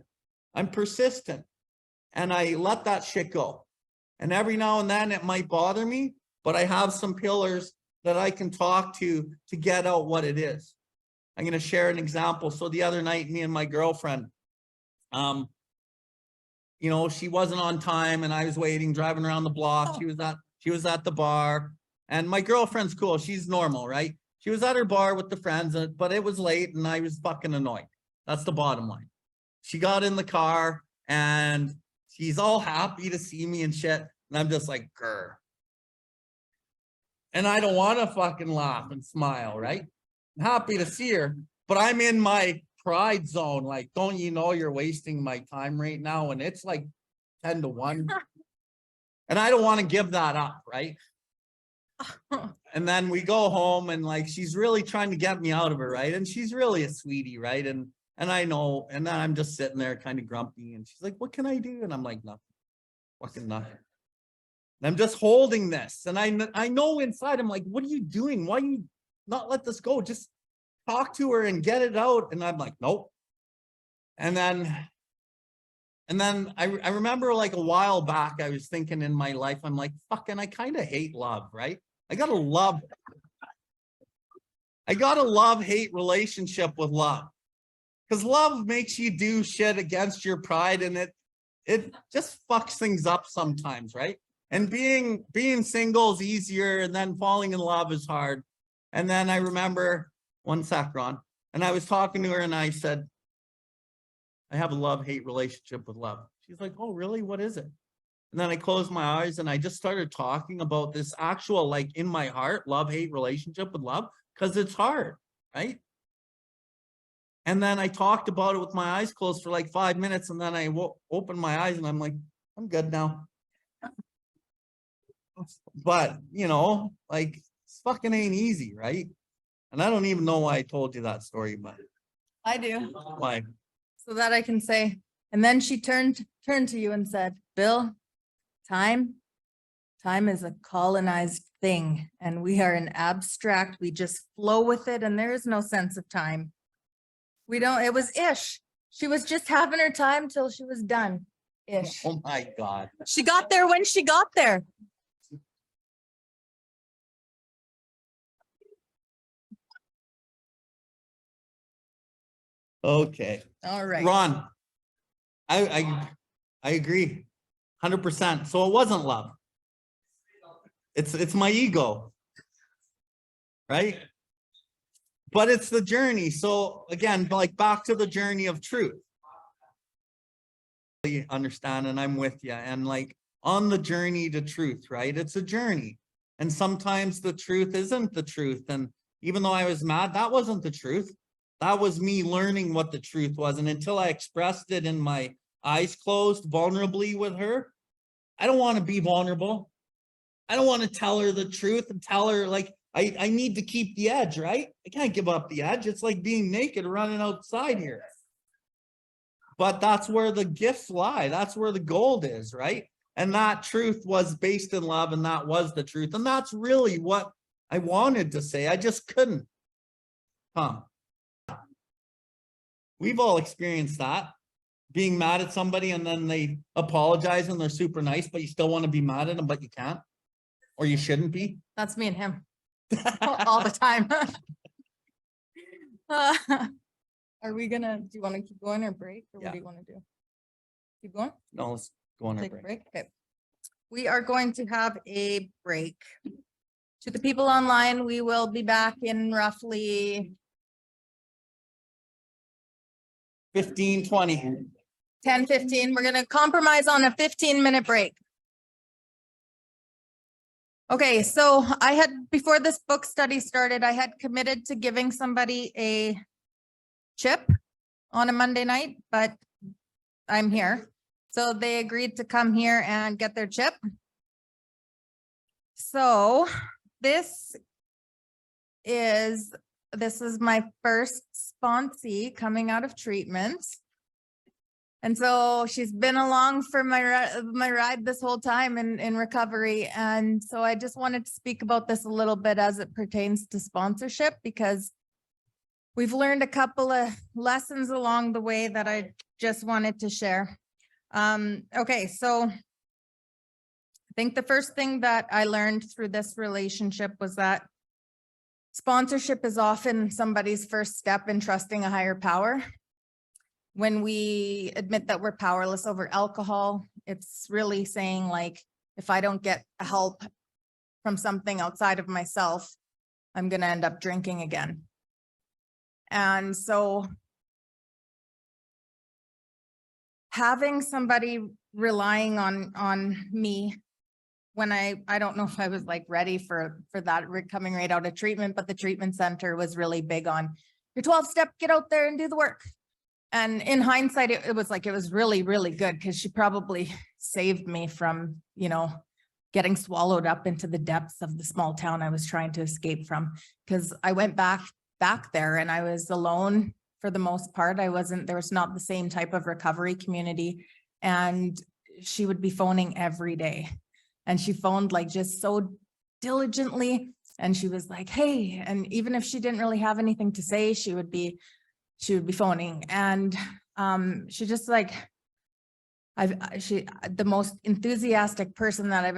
I'm persistent. And I let that shit go. And every now and then it might bother me, but I have some pillars that I can talk to get out what it is. I'm going to share an example. So the other night, me and my girlfriend, she wasn't on time and I was waiting, driving around the block. She was at the bar, and my girlfriend's cool. She's normal, right? She was at her bar with the friends, but it was late and I was fucking annoyed. That's the bottom line. She got in the car and she's all happy to see me and shit. And I'm just like, grr. And I don't want to fucking laugh and smile, right? I'm happy to see her, but I'm in my pride zone. Like, don't you know you're wasting my time right now? And it's like 10 to 1. And I don't want to give that up, right? And then we go home and like, she's really trying to get me out of her, right? And she's really a sweetie, right? And I know, and then I'm just sitting there kind of grumpy and she's like, what can I do? And I'm like, nothing, fucking nothing. And I'm just holding this. And I know inside, I'm like, what are you doing? Why you not let this go? Just talk to her and get it out. And I'm like, nope. And then I remember like a while back, I was thinking in my life, I'm like, fucking, I kind of hate love, right? I got a love-hate relationship with love. Because love makes you do shit against your pride, and it just fucks things up sometimes, right? And being single is easier, and then falling in love is hard. And then I remember, one sec, Ron, and I was talking to her and I said, I have a love-hate relationship with love. She's like, oh, really? What is it? And then I closed my eyes and I just started talking about this actual, like in my heart, love-hate relationship with love, because it's hard, right? And then I talked about it with my eyes closed for like 5 minutes. And then I opened my eyes and I'm like, I'm good now. But, you know, like, it's fucking ain't easy, right? And I don't even know why I told you that story, but
I do.
why?
So that I can say, and then she turned to you and said, Bill, time is a colonized thing and we are an abstract. We just flow with it and there is no sense of time. We don't, it was ish. She was just having her time till she was done. Ish.
Oh my God.
She got there when she got there.
Okay.
All right.
Ron, I agree 100%. So it wasn't love. It's my ego, right? But it's the journey. So again, like back to the journey of truth. You understand, and I'm with you. And like on the journey to truth, right? It's a journey. And sometimes the truth isn't the truth. And even though I was mad, that wasn't the truth. That was me learning what the truth was. And until I expressed it in my eyes closed, vulnerably with her, I don't want to be vulnerable. I don't want to tell her the truth and tell her like, I need to keep the edge, right? I can't give up the edge. It's like being naked running outside here. But that's where the gifts lie. That's where the gold is, right? And that truth was based in love, and that was the truth. And that's really what I wanted to say. I just couldn't. We've all experienced that. Being mad at somebody and then they apologize and they're super nice, but you still want to be mad at them, but you can't. Or you shouldn't be.
That's me and him all the time. Are we gonna, do you want to keep going or break? Or what do you want to do? Keep going?
No, let's go on our
Take a
break.
break. Okay. We are going to have a break. To the people online, we will be back in roughly
15, 20.
10, 15. We're going to compromise on a 15-minute break. Okay, so I had, before this book study started, I had committed to giving somebody a chip on a Monday night, but I'm here. So they agreed to come here and get their chip. So this is my first sponsee coming out of treatment. And so she's been along for my ride this whole time in recovery. And so I just wanted to speak about this a little bit as it pertains to sponsorship, because we've learned a couple of lessons along the way that I just wanted to share. Okay, so I think the first thing that I learned through this relationship was that sponsorship is often somebody's first step in trusting a higher power. When we admit that we're powerless over alcohol, it's really saying like, if I don't get help from something outside of myself, I'm going to end up drinking again. And so having somebody relying on me when I don't know if I was like ready for that coming right out of treatment, but the treatment center was really big on your 12-step, get out there and do the work. And in hindsight, it was really, really good, because she probably saved me from, you know, getting swallowed up into the depths of the small town I was trying to escape from. Because I went back there and I was alone for the most part. There was not the same type of recovery community. And she would be phoning every day. And she phoned like just so diligently. And she was like, hey, and even if she didn't really have anything to say, she would be phoning. And she just like, the most enthusiastic person that I've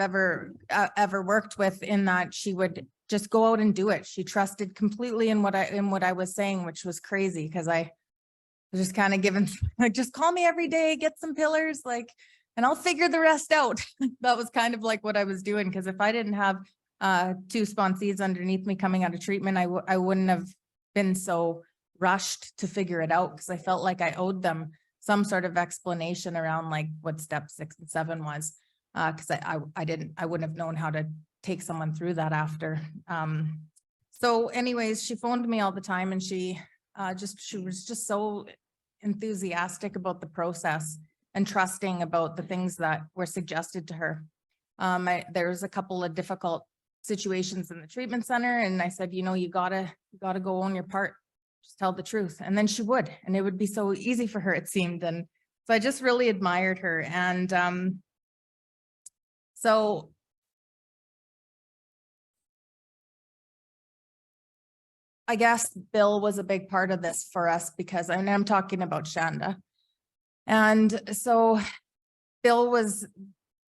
ever worked with, in that she would just go out and do it. She trusted completely in what I was saying, which was crazy, because I was just kind of given like, just call me every day, get some pillars, like, and I'll figure the rest out. That was kind of like what I was doing. Because if I didn't have 2 sponsees underneath me coming out of treatment, I wouldn't have been so rushed to figure it out, because I felt like I owed them some sort of explanation around like what step 6 and 7 was, because I wouldn't have known how to take someone through that after. So anyways, she phoned me all the time, and she she was just so enthusiastic about the process and trusting about the things that were suggested to her. There was a couple of difficult situations in the treatment center, and I said, you gotta go own your part, just tell the truth. And then she would, and it would be so easy for her, it seemed. And so I just really admired her. And so I guess Bill was a big part of this for us, because I'm talking about Shanda. And so Bill was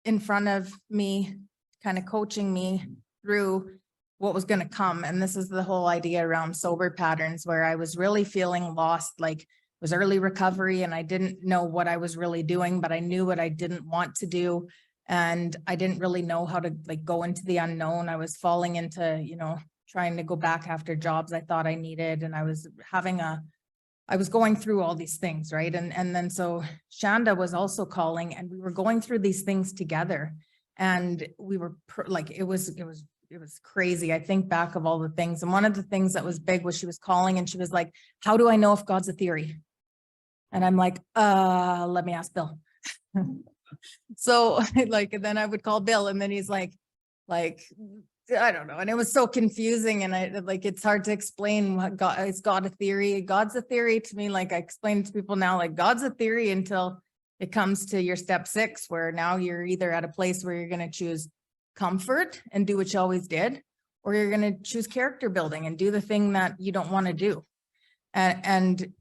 in front of me, kind of coaching me through what was going to come. And this is the whole idea around sober patterns, where I was really feeling lost, like it was early recovery and I didn't know what I was really doing, but I knew what I didn't want to do. And I didn't really know how to like go into the unknown. I was falling into, trying to go back after jobs I thought I needed. And I was going through all these things, right? And then so Shanda was also calling, and we were going through these things together. And we were it was crazy. I think back of all the things. And one of the things that was big was she was calling and she was like, how do I know if God's a theory? And I'm like, let me ask Bill. So and then I would call Bill, and then he's like, I don't know. And it was so confusing. And it's hard to explain what God is. God a theory? God's a theory to me. Like I explain to people now, like God's a theory until it comes to your step 6, where now you're either at a place where you're going to choose comfort and do what you always did, or you're going to choose character building and do the thing that you don't want to do. And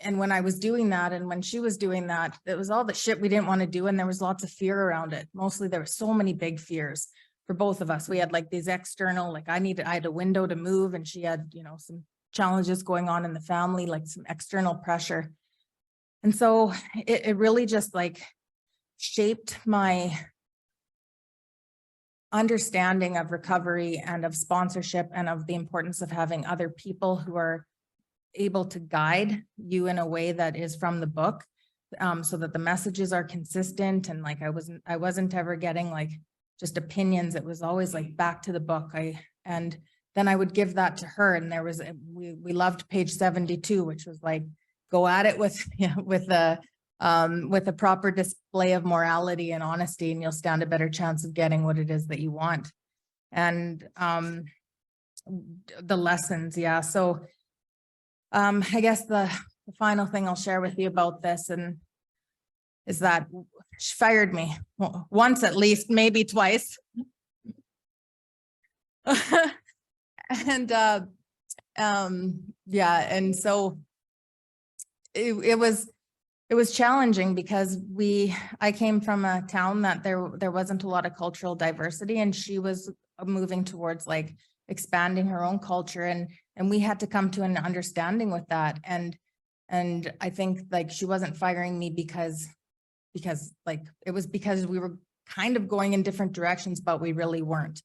when I was doing that, and when she was doing that, it was all the shit we didn't want to do. And there was lots of fear around it. Mostly there were so many big fears for both of us. We had like these external, like I had a window to move, and she had, some challenges going on in the family, like some external pressure. And so it really just like shaped my understanding of recovery and of sponsorship, and of the importance of having other people who are able to guide you in a way that is from the book, so that the messages are consistent. And like I wasn't ever getting like just opinions. It was always like back to the book. And then I would give that to her. And we loved page 72, which was like, go at it with a proper display of morality and honesty, and you'll stand a better chance of getting what it is that you want. And the lessons. Yeah. So I guess the final thing I'll share with you about this is that she fired me once, at least, maybe twice. And yeah. And so it was challenging, because I came from a town that there wasn't a lot of cultural diversity, and she was moving towards like expanding her own culture, and we had to come to an understanding with that. And I think like she wasn't firing me because like it was because we were kind of going in different directions, but we really weren't.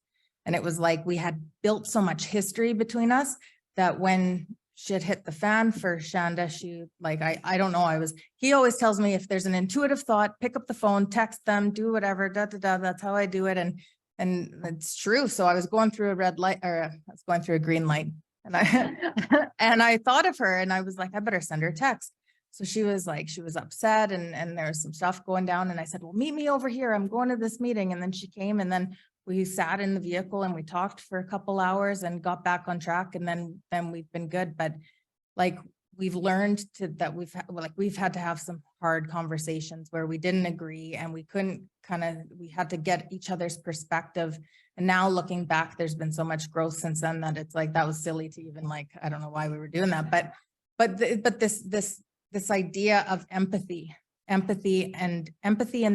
And it was like we had built so much history between us that when shit hit the fan for Shanda, she like, I don't know, he always tells me, if there's an intuitive thought, pick up the phone, text them, do whatever, that's how I do it. And it's true. So I was going through a red light, or I was going through a green light, and I thought of her, and I was like, I better send her a text. So she was upset, and there was some stuff going down. And I said, well, meet me over here, I'm going to this meeting. And then she came, and then we sat in the vehicle and we talked for a couple hours and got back on track. And then we've been good. But like, we've learned that we've had to have some hard conversations where we didn't agree, and we had to get each other's perspective. And now looking back, there's been so much growth since then that it's like, that was silly to even like, I don't know why we were doing that. But this idea of empathy in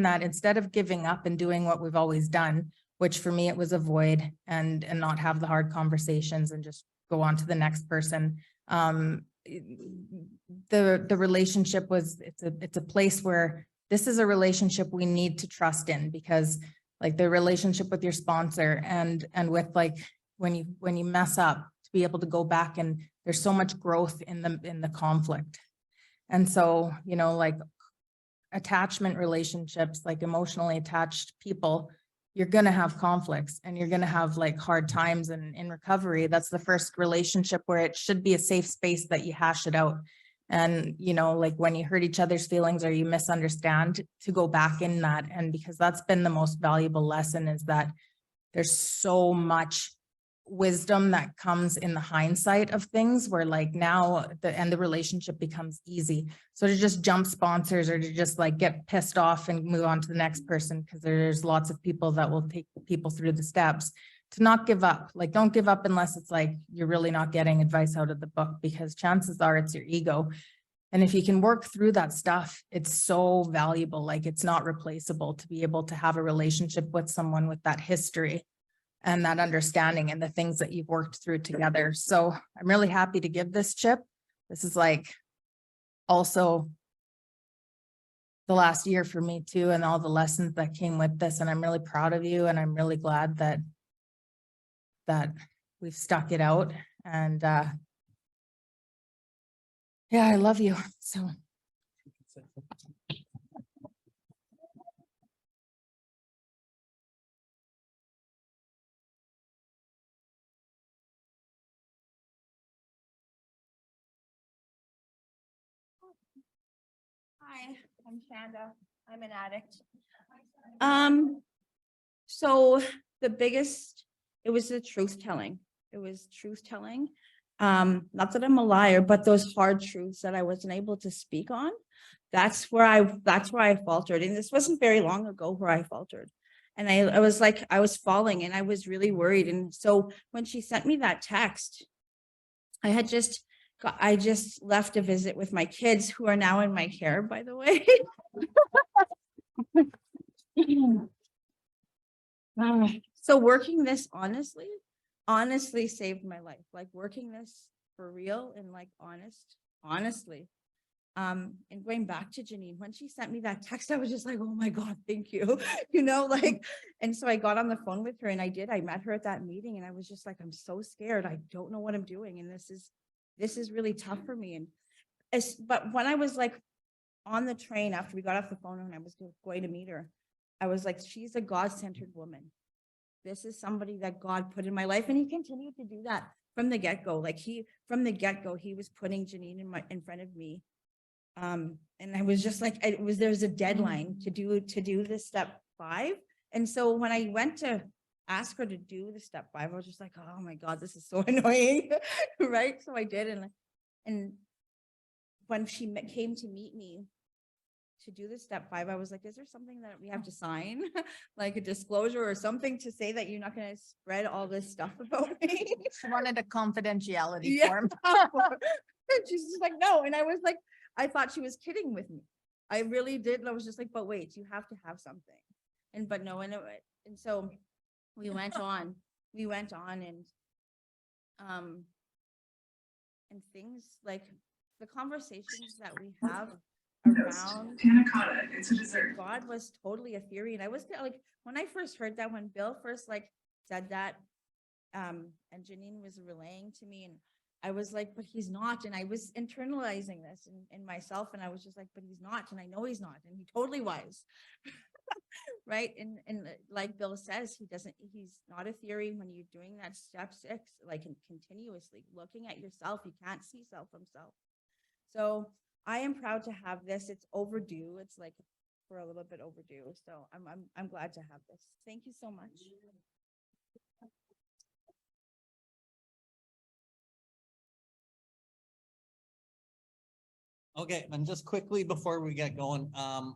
that, instead of giving up and doing what we've always done, which for me, it was avoid and not have the hard conversations and just go on to the next person. The relationship it's a place where this is a relationship we need to trust in, because like the relationship with your sponsor and with like, when you mess up, to be able to go back, and there's so much growth in the conflict. And so, like attachment relationships, like emotionally attached people, you're going to have conflicts and you're going to have like hard times. And in recovery, that's the first relationship where it should be a safe space that you hash it out. And, you know, like when you hurt each other's feelings or you misunderstand, to go back in that. And because that's been the most valuable lesson, is that there's so much wisdom that comes in the hindsight of things, where like now the relationship becomes easy. So to just jump sponsors or to just like get pissed off and move on to the next person, because there's lots of people that will take people through the steps, to not give up. Like, don't give up unless it's like you're really not getting advice out of the book, because chances are it's your ego. And if you can work through that stuff, it's so valuable. Like, it's not replaceable to be able to have a relationship with someone with that history and that understanding and the things that you've worked through together. So I'm really happy to give this chip. This is like also the last year for me too, and all the lessons that came with this. And I'm really proud of you. And I'm really glad that we've stuck it out. And yeah, I love you. So.
Hi, I'm Shanda. I'm an addict. So the biggest, it was the truth telling. It was truth telling. Not that I'm a liar, but those hard truths that I wasn't able to speak on. That's where I faltered. And this wasn't very long ago where I faltered. And I was like, I was falling and I was really worried. And so when she sent me that text, I just left a visit with my kids, who are now in my care, by the way. So working this honestly saved my life. Like, working this for real and like honestly. And going back to Janine, when she sent me that text, I was just like, oh my God, thank you. You know, like, and so I got on the phone with her and I met her at that meeting, and I was just like, I'm so scared. I don't know what I'm doing. And this is really tough for me. And but when I was like on the train after we got off the phone and I was going to meet her, I was like, she's a God-centered woman. This is somebody that God put in my life. And he continued to do that from the get-go. Like, from the get-go, he was putting Janine in front of me. And I was just like, there's a deadline to do this step 5. And so when I went to ask her to do the step 5, I was just like, oh my God, this is so annoying. Right. So I did. And when she came to meet me to do the step 5, I was like, is there something that we have to sign? Like a disclosure or something to say that you're not going to spread all this stuff about me?
She wanted a confidentiality
Yeah.
form.
She's just like, no. And I was like, I thought she was kidding with me. I really did. And I was just like, but wait, you have to have something. But no, and so we went on. And things like the conversations that we have around
panna cotta, it's a dessert.
God was totally a theory. And I was like, when I first heard that, when Bill first like said that, and Janine was relaying to me, and I was like, but he's not. And I was internalizing this in myself. And I was just like, but he's not. And I know he's not. And he totally was. Right. And like Bill says, he's not a theory. When you're doing that step 6, like continuously looking at yourself, you can't see self from self. So I am proud to have this. It's overdue. It's like for a little bit overdue. So I'm glad to have this. Thank you so much.
Okay, and just quickly before we get going,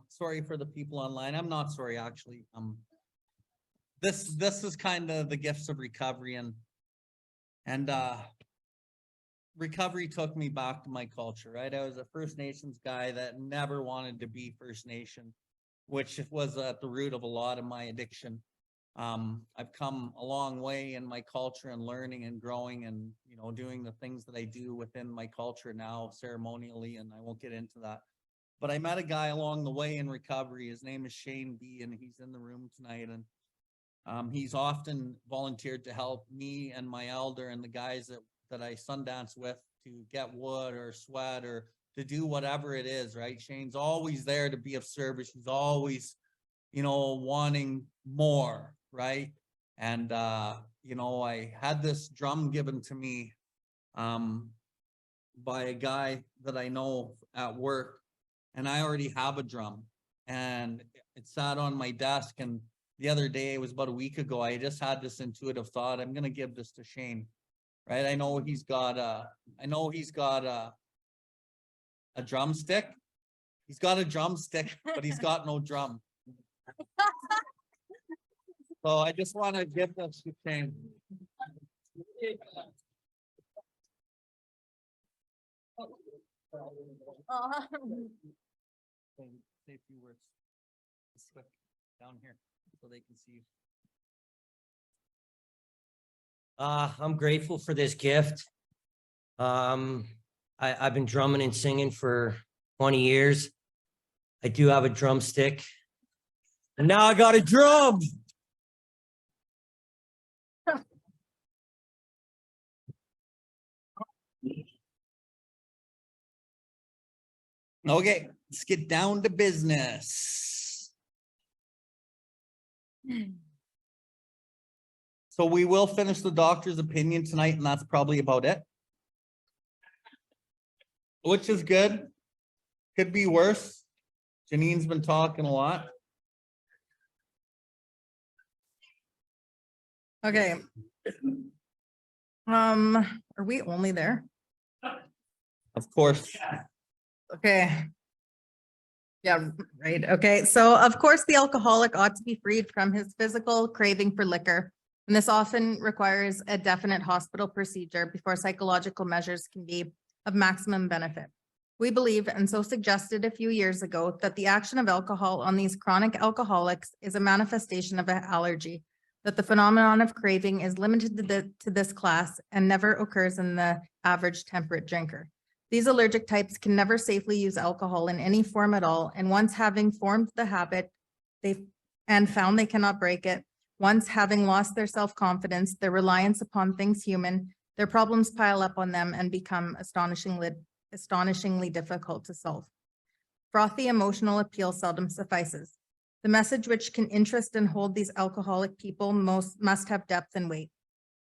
sorry for the people online. I'm not sorry, actually. This is kind of the gifts of recovery, and recovery took me back to my culture, right? I was a First Nations guy that never wanted to be First Nation, which was at the root of a lot of my addiction. I've come a long way in my culture and learning and growing and, you know, doing the things that I do within my culture now ceremonially, and I won't get into that. But I met a guy along the way in recovery. His name is Shane B, and he's in the room tonight. And he's often volunteered to help me and my elder and the guys that I Sundance with to get wood or sweat or to do whatever it is, right? Shane's always there to be of service. He's always, you know, wanting more. right? And, you know, I had this drum given to me by a guy that I know at work, and I already have a drum, and it sat on my desk. And the other day, it was about a week ago, I just had this intuitive thought, I'm going to give this to Shane, right? I know he's got a drumstick. He's got a drumstick, but he's got no drum. So I just want to give this to Shane. Say a few words. Slip down here so they can see you.
I'm grateful for this gift. I've been drumming and singing for 20 years. I do have a drumstick. And now I got a drum.
Okay, let's get down to business. So we will finish the doctor's opinion tonight, and that's probably about it. Which is good. Could be worse. Janine's been talking a lot.
Okay. Are we only there?
Of course.
Okay. Yeah, right. Okay. So of course, the alcoholic ought to be freed from his physical craving for liquor. And this often requires a definite hospital procedure before psychological measures can be of maximum benefit. We believe, and so suggested a few years ago, that the action of alcohol on these chronic alcoholics is a manifestation of an allergy, that the phenomenon of craving is limited to this class and never occurs in the average temperate drinker. These allergic types can never safely use alcohol in any form at all, and once having formed the habit, and found they cannot break it, once having lost their self-confidence, their reliance upon things human, their problems pile up on them and become astonishingly difficult to solve. Frothy emotional appeal seldom suffices. The message which can interest and hold these alcoholic people must have depth and weight.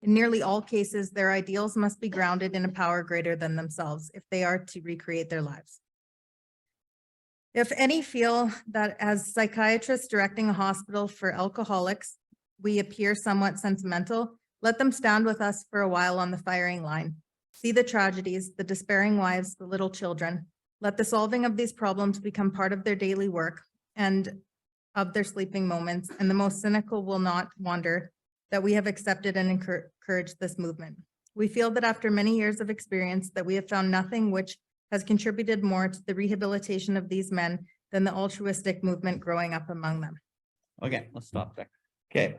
In nearly all cases, their ideals must be grounded in a power greater than themselves if they are to recreate their lives. If any feel that as psychiatrists directing a hospital for alcoholics, we appear somewhat sentimental, let them stand with us for a while on the firing line. See the tragedies, the despairing wives, the little children. Let the solving of these problems become part of their daily work and of their sleeping moments, and the most cynical will not wonder that we have accepted and encouraged this movement. We feel that after many years of experience that we have found nothing which has contributed more to the rehabilitation of these men than the altruistic movement growing up among them.
Okay, let's stop there. Okay,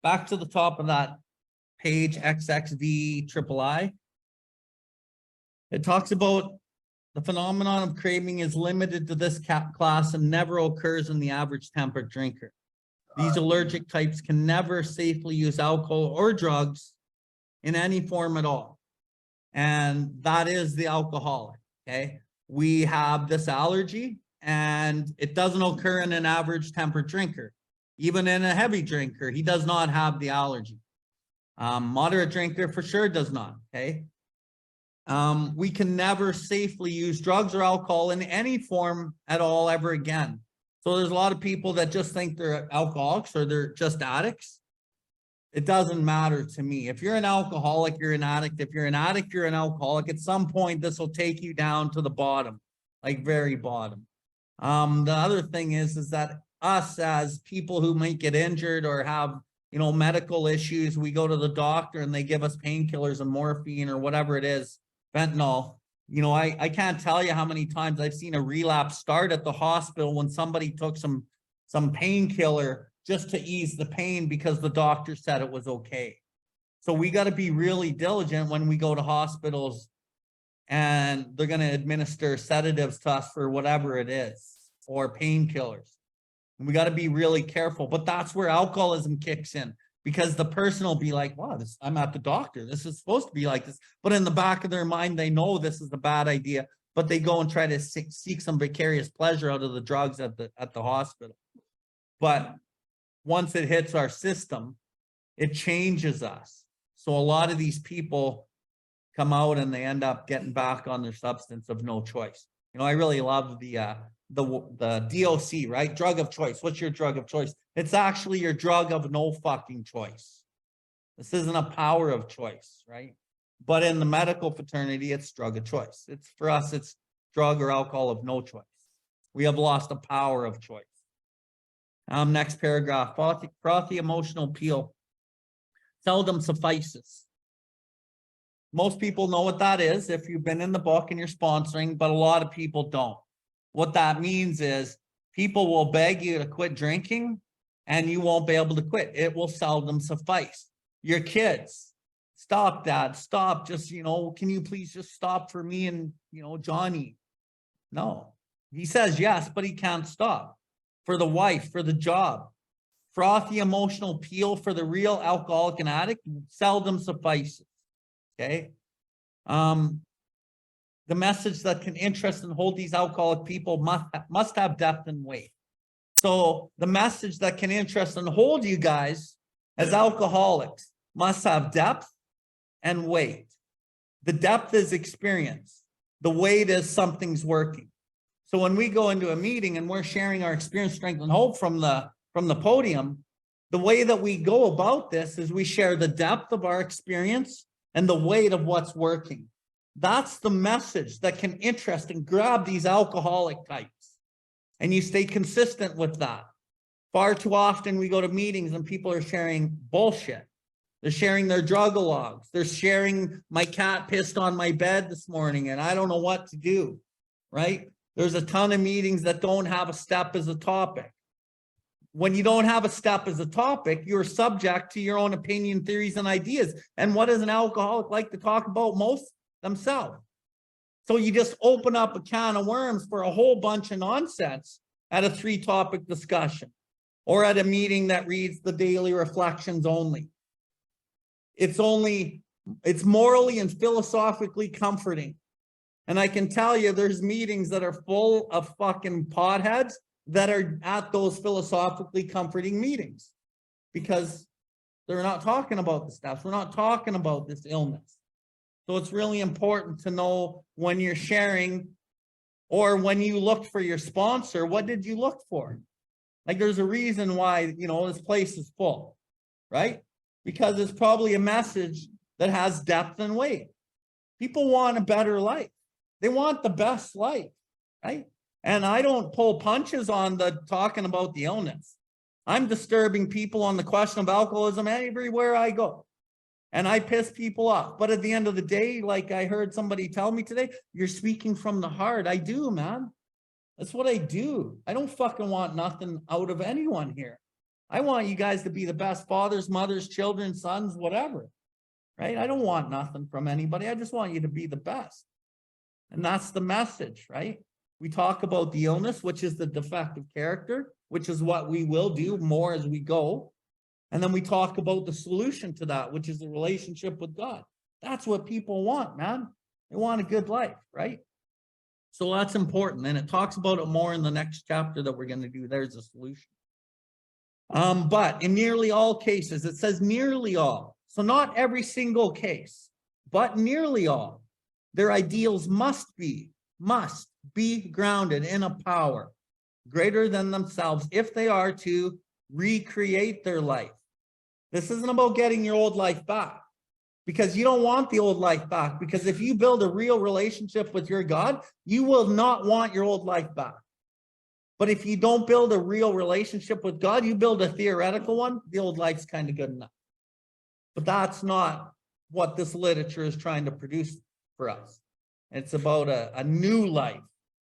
back to the top of that page, XXV III. It talks about the phenomenon of craving is limited to this class and never occurs in the average temperate drinker. These allergic types can never safely use alcohol or drugs in any form at all. And that is the alcoholic, okay? We have this allergy and it doesn't occur in an average temperate drinker. Even in a heavy drinker, he does not have the allergy. Moderate drinker for sure does not, okay? We can never safely use drugs or alcohol in any form at all ever again. So there's a lot of people that just think they're alcoholics or they're just addicts. It doesn't matter to me. If you're an alcoholic, you're an addict. If you're an addict, you're an alcoholic. At some point, this will take you down to the bottom, like very bottom. The other thing is that us as people who might get injured or have, you know, medical issues, we go to the doctor and they give us painkillers and morphine or whatever it is, fentanyl. You know, I can't tell you how many times I've seen a relapse start at the hospital when somebody took some painkiller just to ease the pain because the doctor said it was okay. So we got to be really diligent when we go to hospitals and they're going to administer sedatives to us for whatever it is or painkillers. And we got to be really careful, but that's where alcoholism kicks in. Because the person will be like, wow, I'm at the doctor. This is supposed to be like this. But in the back of their mind, they know this is a bad idea, but they go and try to seek some vicarious pleasure out of the drugs at the hospital. But once it hits our system, it changes us. So a lot of these people come out and they end up getting back on their substance of no choice. You know, I really love the DOC, right? Drug of choice. What's your drug of choice? It's actually your drug of no fucking choice. This isn't a power of choice, right? But in the medical fraternity, it's drug of choice. It's for us, it's drug or alcohol of no choice. We have lost the power of choice. Next paragraph, frothy emotional appeal seldom suffices. Most people know what that is if you've been in the book and you're sponsoring, but a lot of people don't. What that means is people will beg you to quit drinking and you won't be able to quit. It will seldom suffice. Your kids, stop, Dad, stop. Just, you know, can you please just stop for me and, you know, Johnny? No, he says yes, but he can't stop. For the wife, for the job, frothy emotional appeal for the real alcoholic and addict seldom suffices. Okay. The message that can interest and hold these alcoholic people must have depth and weight. So the message that can interest and hold you guys as alcoholics must have depth and weight. The depth is experience. The weight is something's working. So when we go into a meeting and we're sharing our experience, strength, and hope from the podium, the way that we go about this is we share the depth of our experience and the weight of what's working. That's the message that can interest and grab these alcoholic types. And you stay consistent with that. Far too often we go to meetings and people are sharing bullshit. They're sharing their drug logs. They're sharing, my cat pissed on my bed this morning and I don't know what to do, right? There's a ton of meetings that don't have a step as a topic. When you don't have a step as a topic, you're subject to your own opinion, theories, and ideas. And what does an alcoholic like to talk about most? Themselves. So you just open up a can of worms for a whole bunch of nonsense at a 3-topic discussion or at a meeting that reads the daily reflections only. It's morally and philosophically comforting. And I can tell you there's meetings that are full of fucking potheads that are at those philosophically comforting meetings because they're not talking about the stuff. We're not talking about this illness. So it's really important to know when you're sharing or when you look for your sponsor, what did you look for? Like there's a reason why, you know, this place is full, right? Because it's probably a message that has depth and weight. People want a better life. They want the best life, right? And I don't pull punches on the talking about the illness. I'm disturbing people on the question of alcoholism everywhere I go. And I piss people off. But at the end of the day, like I heard somebody tell me today, you're speaking from the heart. I do, man. That's what I do. I don't fucking want nothing out of anyone here. I want you guys to be the best fathers, mothers, children, sons, whatever, right? I don't want nothing from anybody. I just want you to be the best. And that's the message, right? We talk about the illness, which is the defective character, which is what we will do more as we go. And then we talk about the solution to that, which is the relationship with God. That's what people want, man. They want a good life, right? So that's important. And it talks about it more in the next chapter that we're going to do. There's a solution. But in nearly all cases, it says nearly all. So not every single case, but nearly all. Their ideals must be grounded in a power greater than themselves if they are to recreate their life. This isn't about getting your old life back because you don't want the old life back, because if you build a real relationship with your God, you will not want your old life back. But if you don't build a real relationship with God, you build a theoretical one, the old life's kind of good enough. But that's not what this literature is trying to produce for us. It's about a new life,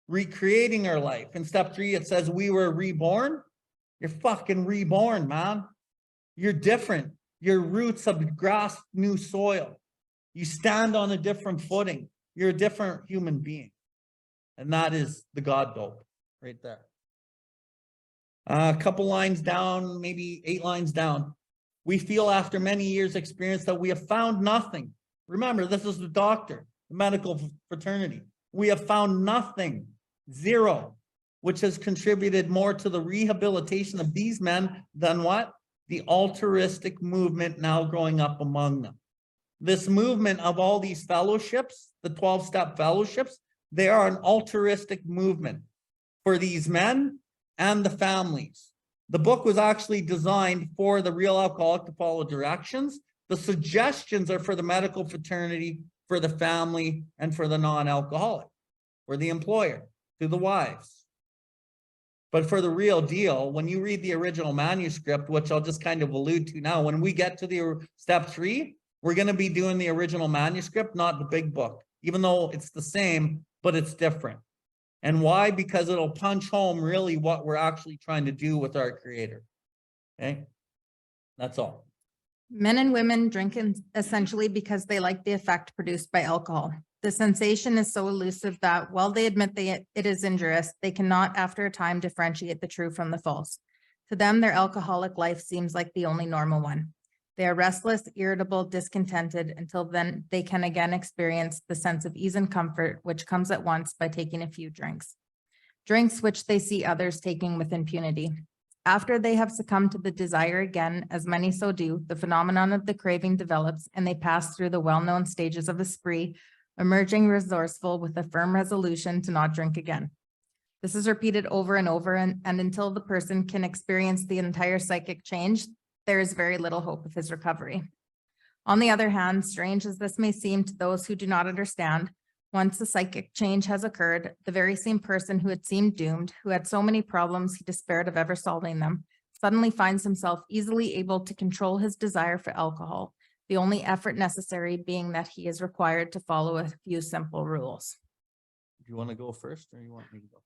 recreating our life. In step 3, it says we were reborn. You're fucking reborn, man. You're different. Your roots have grasped new soil. You stand on a different footing. You're a different human being. And that is the God dope right there. A couple lines down, maybe 8 lines down. We feel after many years' experience that we have found nothing. Remember, this is the doctor, the medical fraternity. We have found nothing, zero, which has contributed more to the rehabilitation of these men than what? The altruistic movement now growing up among them. This movement of all these fellowships, the 12-step fellowships, they are an altruistic movement for these men and the families. The book was actually designed for the real alcoholic to follow directions. The suggestions are for the medical fraternity, for the family, and for the non-alcoholic, for the employer, to the wives. But for the real deal, when you read the original manuscript, which I'll just kind of allude to now, when we get to the step 3, we're going to be doing the original manuscript, not the big book, even though it's the same, but it's different. And why? Because it'll punch home really what we're actually trying to do with our creator. Okay, that's all.
Men and women drink essentially because they like the effect produced by alcohol. The sensation is so elusive that while they admit it is injurious, they cannot after a time differentiate the true from the false. To them, their alcoholic life seems like the only normal one. They are restless, irritable, discontented until then they can again experience the sense of ease and comfort which comes at once by taking a few drinks. Drinks which they see others taking with impunity. After they have succumbed to the desire again, as many so do, the phenomenon of the craving develops and they pass through the well-known stages of a spree, emerging resourceful with a firm resolution to not drink again. This is repeated over and over and until the person can experience the entire psychic change, there is very little hope of his recovery. On the other hand, strange as this may seem to those who do not understand, once the psychic change has occurred, the very same person who had seemed doomed, who had so many problems he despaired of ever solving them, suddenly finds himself easily able to control his desire for alcohol, the only effort necessary being that he is required to follow a few simple rules.
Do you want to go first or you want me to go?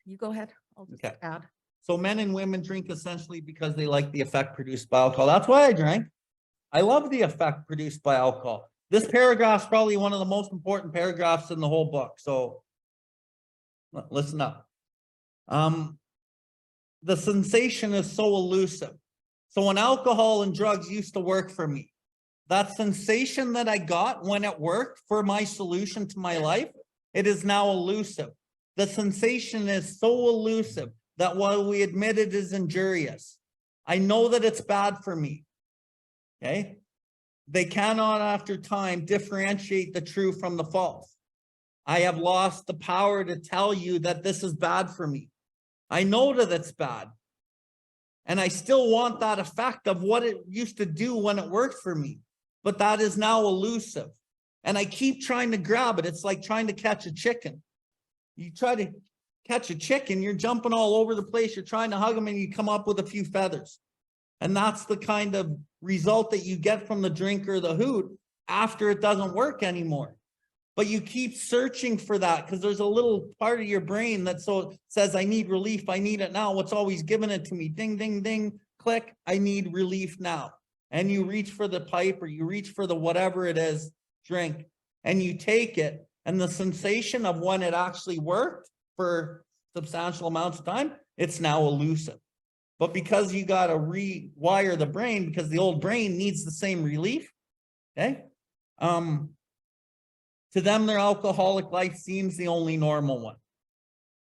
You go ahead. I'll just
Okay.
add.
So men and women drink essentially because they like the effect produced by alcohol. That's why I drank. I love the effect produced by alcohol. This paragraph is probably one of the most important paragraphs in the whole book. So listen up. The sensation is so elusive. So when alcohol and drugs used to work for me, that sensation that I got when it worked for my solution to my life, it is now elusive. The sensation is so elusive that while we admit it is injurious, I know that it's bad for me. Okay? They cannot after time differentiate the true from the false. I have lost the power to tell you that this is bad for me. I know that it's bad. And I still want that effect of what it used to do when it worked for me. But that is now elusive. And I keep trying to grab it. It's like trying to catch a chicken. You try to catch a chicken, you're jumping all over the place. You're trying to hug them and you come up with a few feathers. And that's the kind of result that you get from the drink or the hoot after it doesn't work anymore. But you keep searching for that because there's a little part of your brain that says, I need relief. I need it now. What's always giving it to me? Ding, ding, ding, click. I need relief now. And you reach for the pipe or you reach for the whatever it is, drink, and you take it. And the sensation of when it actually worked for substantial amounts of time, it's now elusive. But because you got to rewire the brain, because the old brain needs the same relief, okay? To them, their alcoholic life seems the only normal one.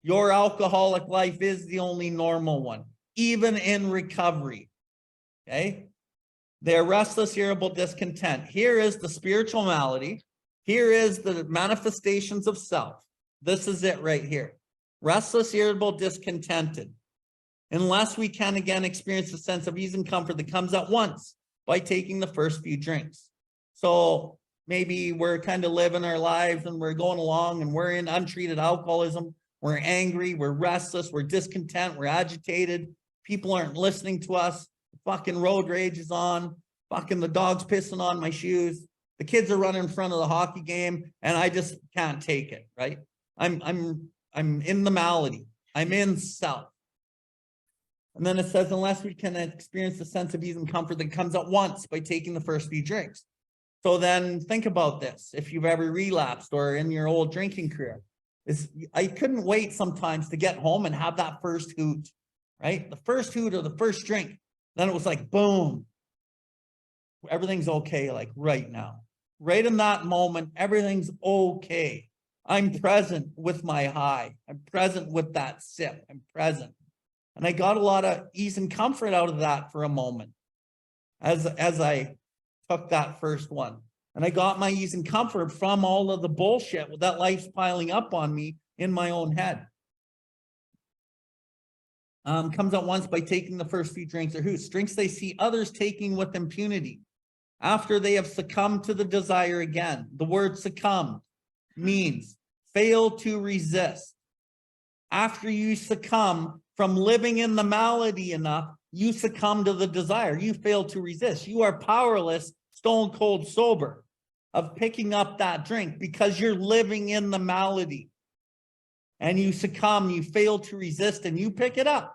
Your alcoholic life is the only normal one, even in recovery, okay? They're restless, irritable, discontent. Here is the spiritual malady. Here is the manifestations of self. This is it right here. Restless, irritable, discontented. Unless we can again experience a sense of ease and comfort that comes at once by taking the first few drinks. So maybe we're kind of living our lives and we're going along and we're in untreated alcoholism. We're angry, we're restless, we're discontent, we're agitated. People aren't listening to us. Fucking road rage is on. Fucking the dog's pissing on my shoes. The kids are running in front of the hockey game and I just can't take it, right? I'm in the malady. I'm in self. And then it says, unless we can experience the sense of ease and comfort that comes at once by taking the first few drinks. So then think about this. If you've ever relapsed or in your old drinking career, I couldn't wait sometimes to get home and have that first hoot, right? The first hoot or the first drink. Then it was like, boom, everything's okay, like right now. Right in that moment, everything's okay. I'm present with my high. I'm present with that sip. I'm present. And I got a lot of ease and comfort out of that for a moment as I took that first one. And I got my ease and comfort from all of the bullshit that life's piling up on me in my own head. Comes out once by taking the first few drinks or whose drinks they see others taking with impunity. After they have succumbed to the desire again, the word succumb means fail to resist. After you succumb from living in the malady enough, you succumb to the desire. You fail to resist. You are powerless, stone cold sober of picking up that drink because you're living in the malady. And you succumb, you fail to resist, and you pick it up.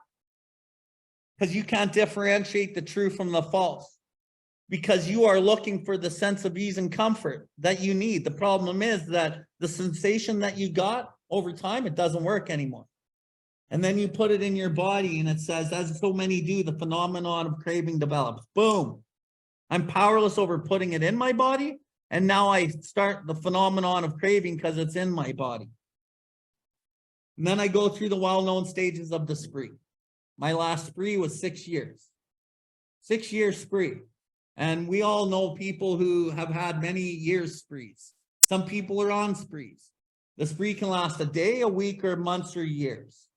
Because you can't differentiate the true from the false. Because you are looking for the sense of ease and comfort that you need. The problem is that the sensation that you got over time, it doesn't work anymore. And then you put it in your body and it says, as so many do, the phenomenon of craving develops. Boom. I'm powerless over putting it in my body. And now I start the phenomenon of craving because it's in my body. And then I go through the well-known stages of the spree. My last spree was 6 years. 6 year spree. And we all know people who have had many years sprees. Some people are on sprees. The spree can last a day, a week, or months or years.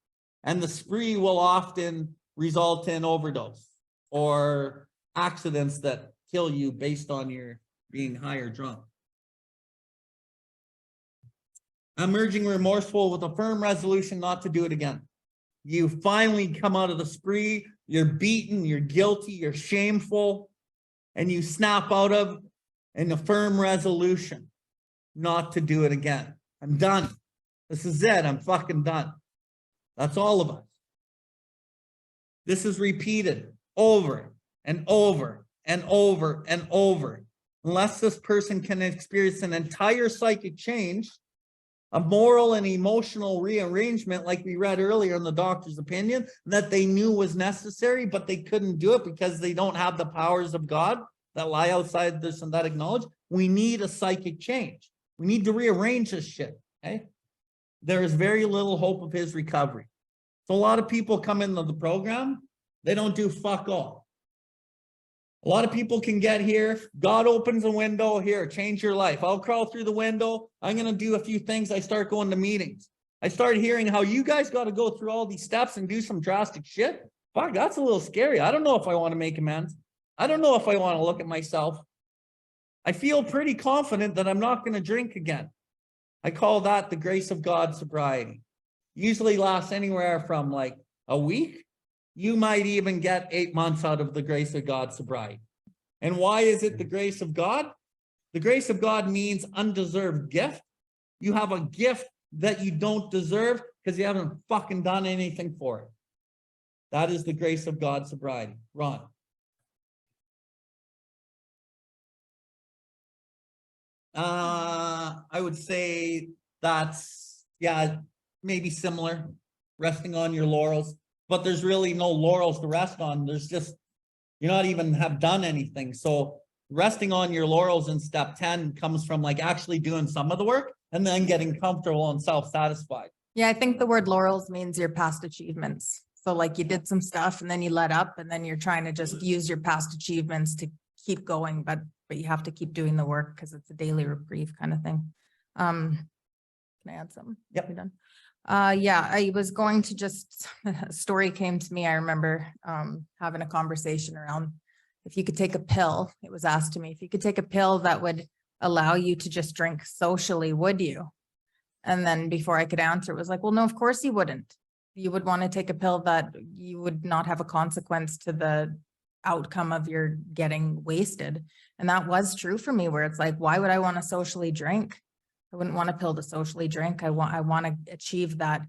And the spree will often result in overdose or accidents that kill you based on your being high or drunk. Emerging remorseful with a firm resolution not to do it again. You finally come out of the spree, you're beaten, you're guilty, you're shameful, and you snap out of in a firm resolution not to do it again. I'm done. This is it. I'm fucking done. That's all of us. This is repeated over and over and over and over. Unless this person can experience an entire psychic change, a moral and emotional rearrangement, like we read earlier in the doctor's opinion, that they knew was necessary, but they couldn't do it because they don't have the powers of God that lie outside their synthetic knowledge. We need a psychic change. We need to rearrange this shit, okay? There is very little hope of his recovery. So a lot of people come into the program, they don't do fuck all. A lot of people can get here, God opens a window, here, change your life. I'll crawl through the window, I'm going to do a few things, I start going to meetings. I start hearing how you guys got to go through all these steps and do some drastic shit. Fuck, that's a little scary. I don't know if I want to make amends. I don't know if I want to look at myself. I feel pretty confident that I'm not going to drink again. I call that the grace of God sobriety. Usually lasts anywhere from like a week. You might even get 8 months out of the grace of God sobriety. And why is it the grace of God? The grace of God means undeserved gift. You have a gift that you don't deserve because you haven't fucking done anything for it. That is the grace of God sobriety. Ron. I would say that's, yeah, maybe similar, resting on your laurels, but there's really no laurels to rest on. There's just, you're not even have done anything. So resting on your laurels in step 10 comes from like actually doing some of the work and then getting comfortable and self-satisfied.
Yeah, I think the word laurels means your past achievements. So like you did some stuff and then you let up and then you're trying to just use your past achievements to keep going, but you have to keep doing the work because it's a daily reprieve kind of thing. Can I add something?
Yep.
We done? Yeah, I was going to just, a story came to me. I remember having a conversation around if you could take a pill. It was asked to me, if you could take a pill that would allow you to just drink socially, would you? And then before I could answer, it was like, well, no, of course you wouldn't. You would want to take a pill that you would not have a consequence to the outcome of your getting wasted. And that was true for me, where it's like, why would I want to socially drink? I wouldn't want a pill to socially drink. I want to achieve that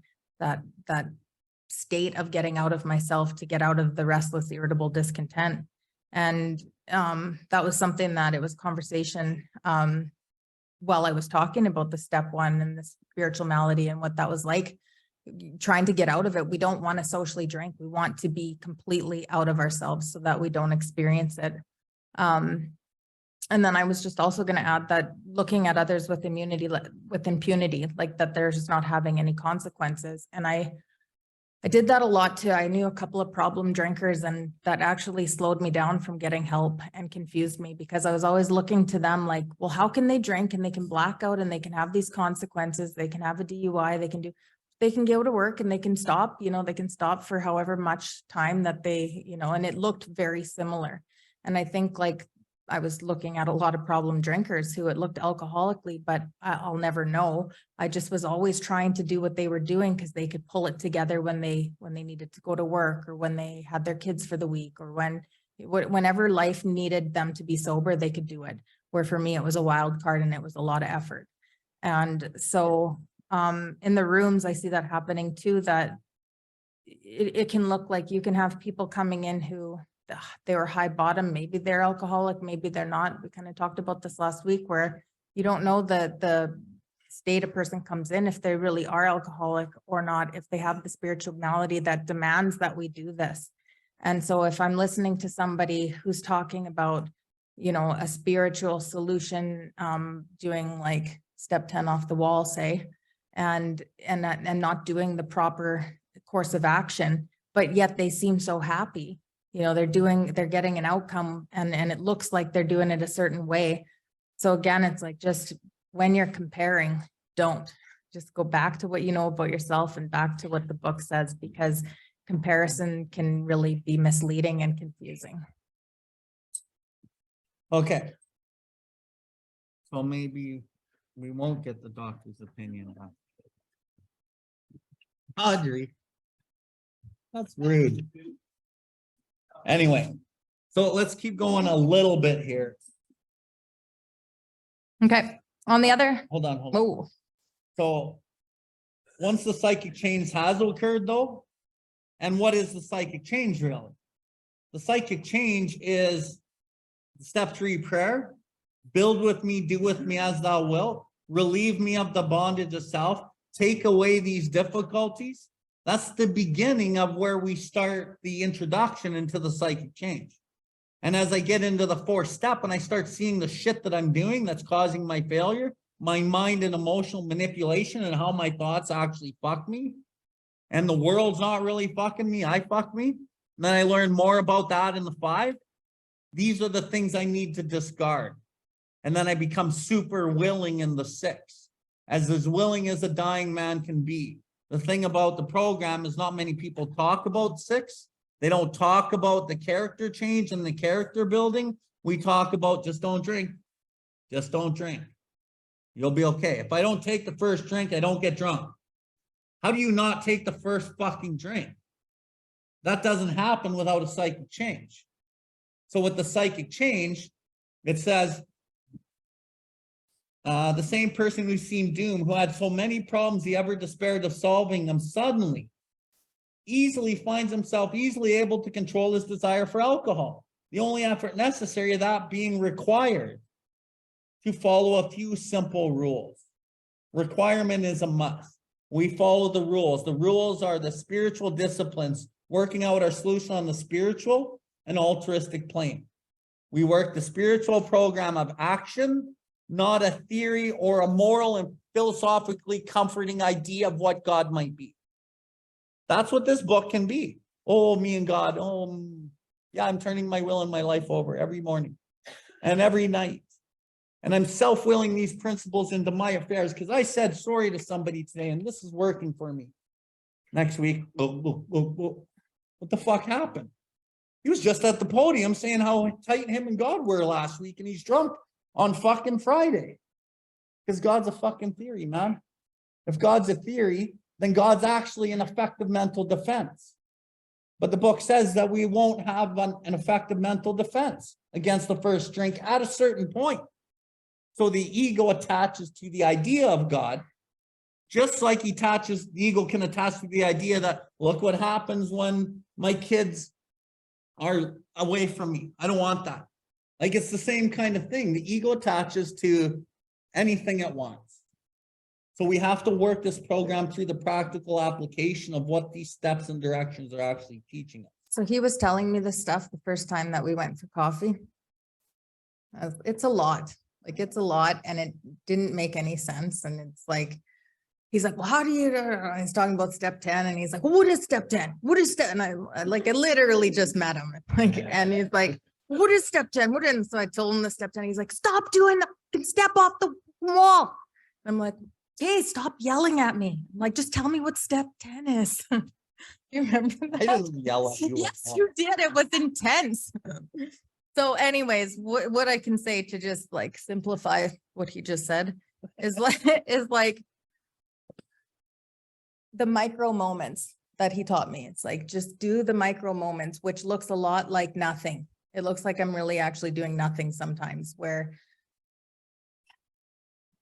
state of getting out of myself, to get out of the restless, irritable discontent. And that was something that it was conversation while I was talking about the step 1 and the spiritual malady and what that was like, trying to get out of it. We don't want to socially drink. We want to be completely out of ourselves so that we don't experience it. And then I was just also going to add that looking at others with impunity, like that they're just not having any consequences. And I did that a lot too. I knew a couple of problem drinkers, and that actually slowed me down from getting help and confused me, because I was always looking to them like, well, how can they drink and they can black out and they can have these consequences? They can have a DUI, they can go to work and they can stop, they can stop for however much time that they, and it looked very similar. And I think like I was looking at a lot of problem drinkers who it looked alcoholically, but I'll never know. I just was always trying to do what they were doing because they could pull it together when they needed to go to work, or when they had their kids for the week, or whenever life needed them to be sober, they could do it. Where for me, it was a wild card and it was a lot of effort. And so in the rooms, I see that happening too, that it can look like you can have people coming in who they were high bottom. Maybe they're alcoholic, maybe they're not. We kind of talked about this last week, where you don't know the state a person comes in, if they really are alcoholic or not, if they have the spiritual malady that demands that we do this. And so if I'm listening to somebody who's talking about, a spiritual solution, doing like step 10 off the wall, say, and not doing the proper course of action, but yet they seem so happy. They're getting an outcome, and it looks like they're doing it a certain way. So again, it's like, just when you're comparing, don't just go back to what you know about yourself and back to what the book says, because comparison can really be misleading and confusing.
Okay. So maybe we won't get the doctor's opinion on Audrey. That's rude. Anyway, so let's keep going a little bit here.
Okay. On the other.
Hold on.
Oh,
So once the psychic change has occurred though, and what is the psychic change really? The psychic change is step 3 prayer. Build with me, do with me as thou wilt. Relieve me of the bondage of self. Take away these difficulties. That's the beginning of where we start the introduction into the psychic change. And as I get into the 4th step and I start seeing the shit that I'm doing that's causing my failure, my mind and emotional manipulation, and how my thoughts actually fuck me, and the world's not really fucking me, I fuck me. And then I learn more about that in the 5. These are the things I need to discard. And then I become super willing in the 6, as willing as a dying man can be. The thing about the program is not many people talk about 6. They don't talk about the character change and the character building. We talk about just don't drink. Just don't drink. You'll be okay. If I don't take the first drink, I don't get drunk. How do you not take the first fucking drink? That doesn't happen without a psychic change. So with the psychic change, it says, the same person who seemed doomed, who had so many problems he ever despaired of solving them, suddenly, easily finds himself easily able to control his desire for alcohol. The only effort necessary of that being required to follow a few simple rules. Requirement is a must. We follow the rules. The rules are the spiritual disciplines, working out our solution on the spiritual and altruistic plane. We work the spiritual program of action, not a theory or a moral and philosophically comforting idea of what God might be. That's what this book can be. Oh, me and God. Oh, yeah, I'm turning my will and my life over every morning and every night. And I'm self-willing these principles into my affairs, because I said sorry to somebody today and this is working for me. Next week, what the fuck happened? He was just at the podium saying how tight him and God were last week, and he's drunk on fucking Friday. Because God's a fucking theory, man. If God's a theory, then God's actually an effective mental defense. But the book says that we won't have an effective mental defense against the first drink at a certain point. So the ego attaches to the idea of God, just like the ego can attach to the idea that, look what happens when my kids are away from me. I don't want that. Like, it's the same kind of thing. The ego attaches to anything it wants. So we have to work this program through the practical application of what these steps and directions are actually teaching us.
so he was telling me this stuff the first time that we went for coffee. It's a lot, like, it's a lot, and it didn't make any sense. And it's like, he's like, well, how do you, he's talking about step 10, and he's like, well, what is step 10? What is step? And I literally just met him. Like, and he's like, what is step 10? What is? And so I told him the step 10. He's like, stop doing the fucking step off the wall. I'm like, okay, stop yelling at me. I'm like, just tell me what step 10 is. You remember that?
I didn't yell at you.
Yes, you did. It was intense. So anyways, what I can say to just like simplify what he just said is like the micro moments that he taught me. It's like, just do the micro moments, which looks a lot like nothing. It looks like I'm really actually doing nothing sometimes, where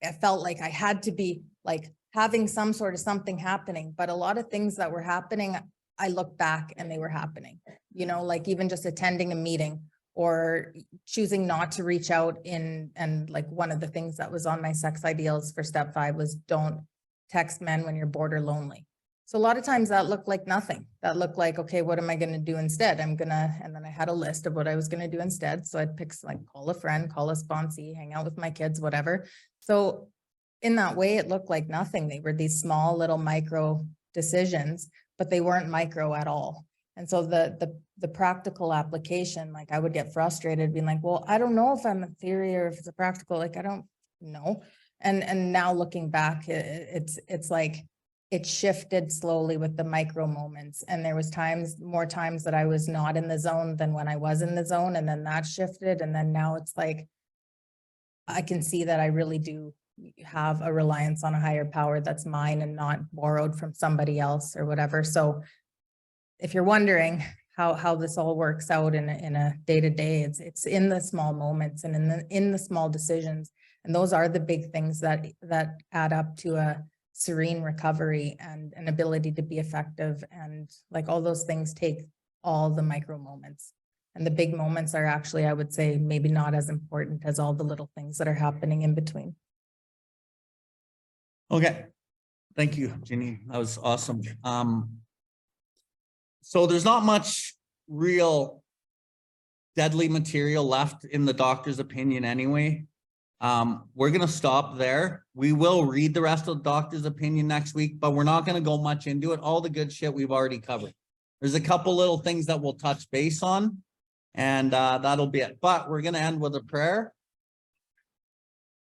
I felt like I had to be like having some sort of something happening, but a lot of things that were happening, I look back and they were happening, you know, like even just attending a meeting or choosing not to reach out and like one of the things that was on my sex ideals for step 5 was don't text men when you're bored or lonely. So a lot of times that looked like nothing. That looked like, okay, what am I going to do instead? And then I had a list of what I was going to do instead. So I'd pick like call a friend, call a sponsee, hang out with my kids, whatever. So in that way, it looked like nothing. They were these small little micro decisions, but they weren't micro at all. And so the practical application, like I would get frustrated being like, well, I don't know if I'm a theory or if it's a practical, like, I don't know. And now looking back, it's like, it shifted slowly with the micro moments. And there was more times that I was not in the zone than when I was in the zone. And then that shifted. And then now it's like, I can see that I really do have a reliance on a higher power that's mine and not borrowed from somebody else or whatever. So if you're wondering how this all works out in a day-to-day, it's in the small moments and in the small decisions. And those are the big things that add up to a serene recovery and an ability to be effective. And like all those things take all the micro moments. And the big moments are actually, I would say, maybe not as important as all the little things that are happening in between.
Okay. Thank you, Janine. That was awesome. So there's not much real deadly material left in the doctor's opinion anyway. We're going to stop there. We will read the rest of the doctor's opinion next week, but we're not going to go much into it. All the good shit we've already covered. There's a couple little things that we'll touch base on, and that'll be it. But we're going to end with a prayer.